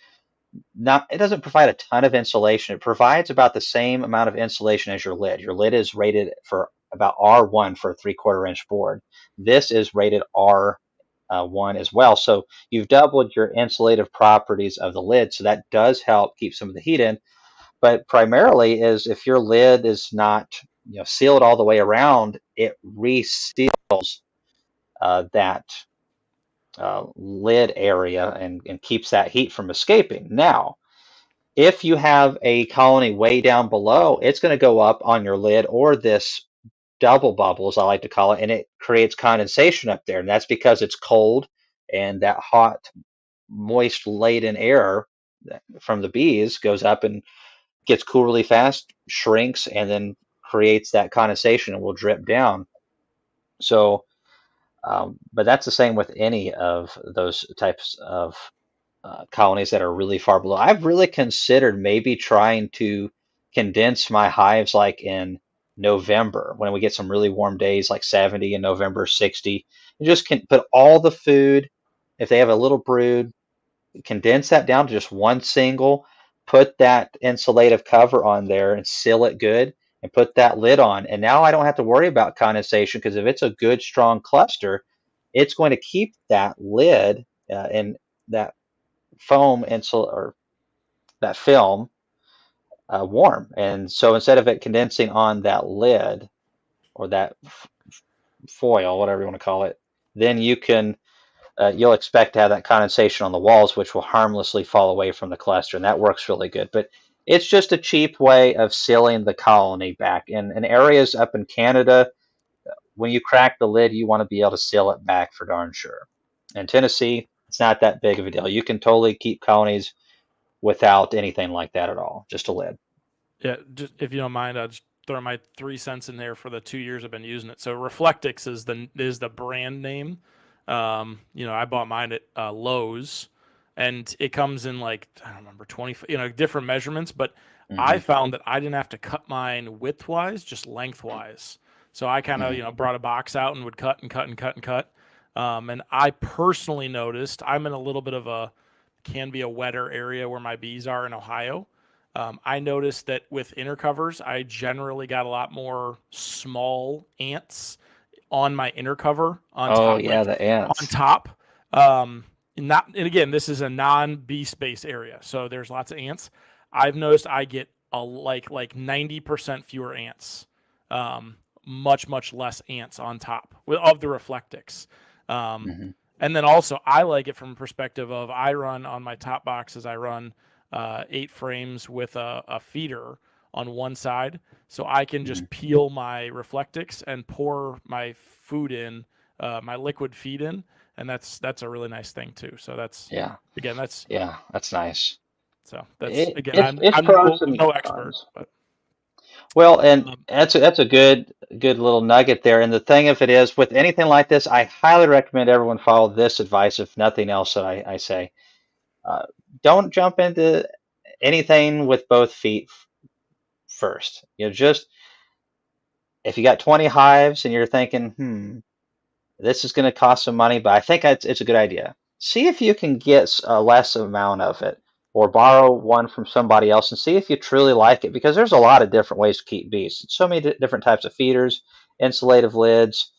not, it doesn't provide a ton of insulation. It provides about the same amount of insulation as your lid. Your lid is rated for about R1 for a 3/4 inch board. This is rated R1 as well. So you've doubled your insulative properties of the lid. So that does help keep some of the heat in. But primarily is if your lid is not, sealed all the way around, it reseals that lid area and keeps that heat from escaping. Now, if you have a colony way down below, it's going to go up on your lid or this double bubble, as I like to call it, and it creates condensation up there. And that's because it's cold and that hot, moist, laden air from the bees goes up and gets cool really fast, shrinks, and then creates that condensation and will drip down. So, but that's the same with any of those types of colonies that are really far below. I've really considered maybe trying to condense my hives like in November when we get some really warm days, like 70 in November, 60. You just can put all the food, if they have a little brood, condense that down to just one single, put that insulative cover on there and seal it good and put that lid on. And now I don't have to worry about condensation because if it's a good, strong cluster, it's going to keep that lid and that foam insul or that film warm. And so instead of it condensing on that lid or that foil, whatever you want to call it, then you'll expect to have that condensation on the walls, which will harmlessly fall away from the cluster, and that works really good. But it's just a cheap way of sealing the colony back. In areas up in Canada, when you crack the lid, you want to be able to seal it back for darn sure. In Tennessee, it's not that big of a deal. You can totally keep colonies without anything like that at all, just a lid.
Yeah, just if you don't mind, I'll just throw my 3 cents in there for the 2 years I've been using it. So Reflectix is the brand name. I bought mine at Lowe's, and it comes in like I don't remember 20, different measurements. But I found that I didn't have to cut mine widthwise, just lengthwise. So I kind of brought a box out and would cut and cut and cut and cut. And I personally noticed I'm in a little bit of can be a wetter area where my bees are in Ohio. I noticed that with inner covers, I generally got a lot more small ants on my inner cover on
Oh
top,
yeah, the ants.
on top. Not, and again, this is a non-bee space area, so there's lots of ants. I've noticed I get like 90% fewer ants, much less ants on top of the Reflectix. And then also, I like it from a perspective of I run on my top boxes. I run 8 frames with a feeder on one side, so I can just peel my Reflectix and pour my food in, my liquid feed in, and that's a really nice thing too. So that's
that's nice.
So that's
it's
I'm
pros and
no expert,
cons.
but
Well, and that's a good little nugget there. And the thing of it is, with anything like this, I highly recommend everyone follow this advice, if nothing else that I say. Uh, don't jump into anything with both feet first. Just if you got 20 hives and you're thinking, this is going to cost some money, but I think it's a good idea. See if you can get a less amount of it or borrow one from somebody else and see if you truly like it, because there's a lot of different ways to keep bees. So many different types of feeders, insulative lids,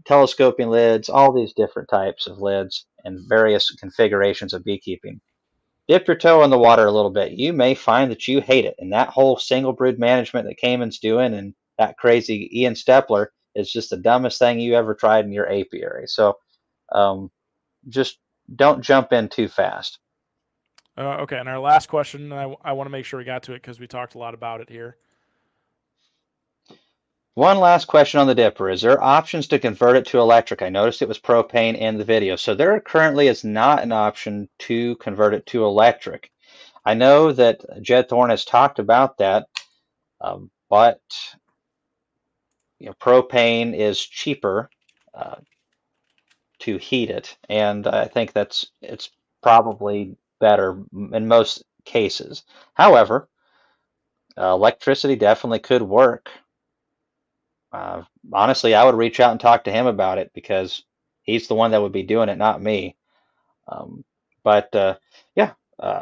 telescoping lids, all these different types of lids and various configurations of beekeeping. Dip your toe in the water a little bit. You may find that you hate it. And that whole single brood management that Cayman's doing and that crazy Ian Stepler is just the dumbest thing you ever tried in your apiary. So just don't jump in too fast.
Okay, and our last question, and I want to make sure we got to it because we talked a lot about it here.
One last question on the dipper. Is there options to convert it to electric? I noticed it was propane in the video. So there currently is not an option to convert it to electric. I know that Jed Thorne has talked about that, but propane is cheaper to heat it, and I think it's probably better in most cases. However, electricity definitely could work. Honestly, I would reach out and talk to him about it because He's the one that would be doing it, not me. But yeah,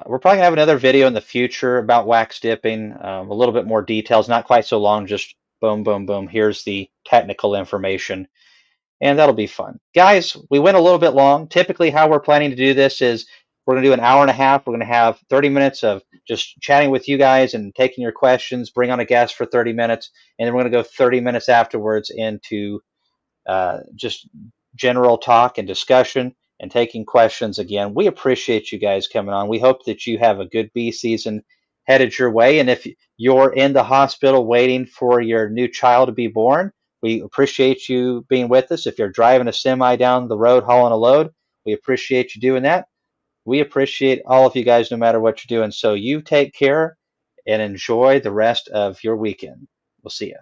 we're probably gonna have another video in the future about wax dipping, a little bit more details, not quite so long, just boom, boom, boom. Here's the technical information, and that'll be fun. Guys, we went a little bit long. Typically, how we're planning to do this is we're gonna do an hour and a half. We're gonna have 30 minutes of just chatting with you guys and taking your questions, bring on a guest for 30 minutes, and then we're gonna go 30 minutes afterwards into just general talk and discussion and taking questions again. We appreciate you guys coming on. We hope that you have a good bee season headed your way. And if you're in the hospital waiting for your new child to be born, we appreciate you being with us. If you're driving a semi down the road hauling a load, we appreciate you doing that. We appreciate all of you guys no matter what you're doing. So you take care and enjoy the rest of your weekend. We'll see you.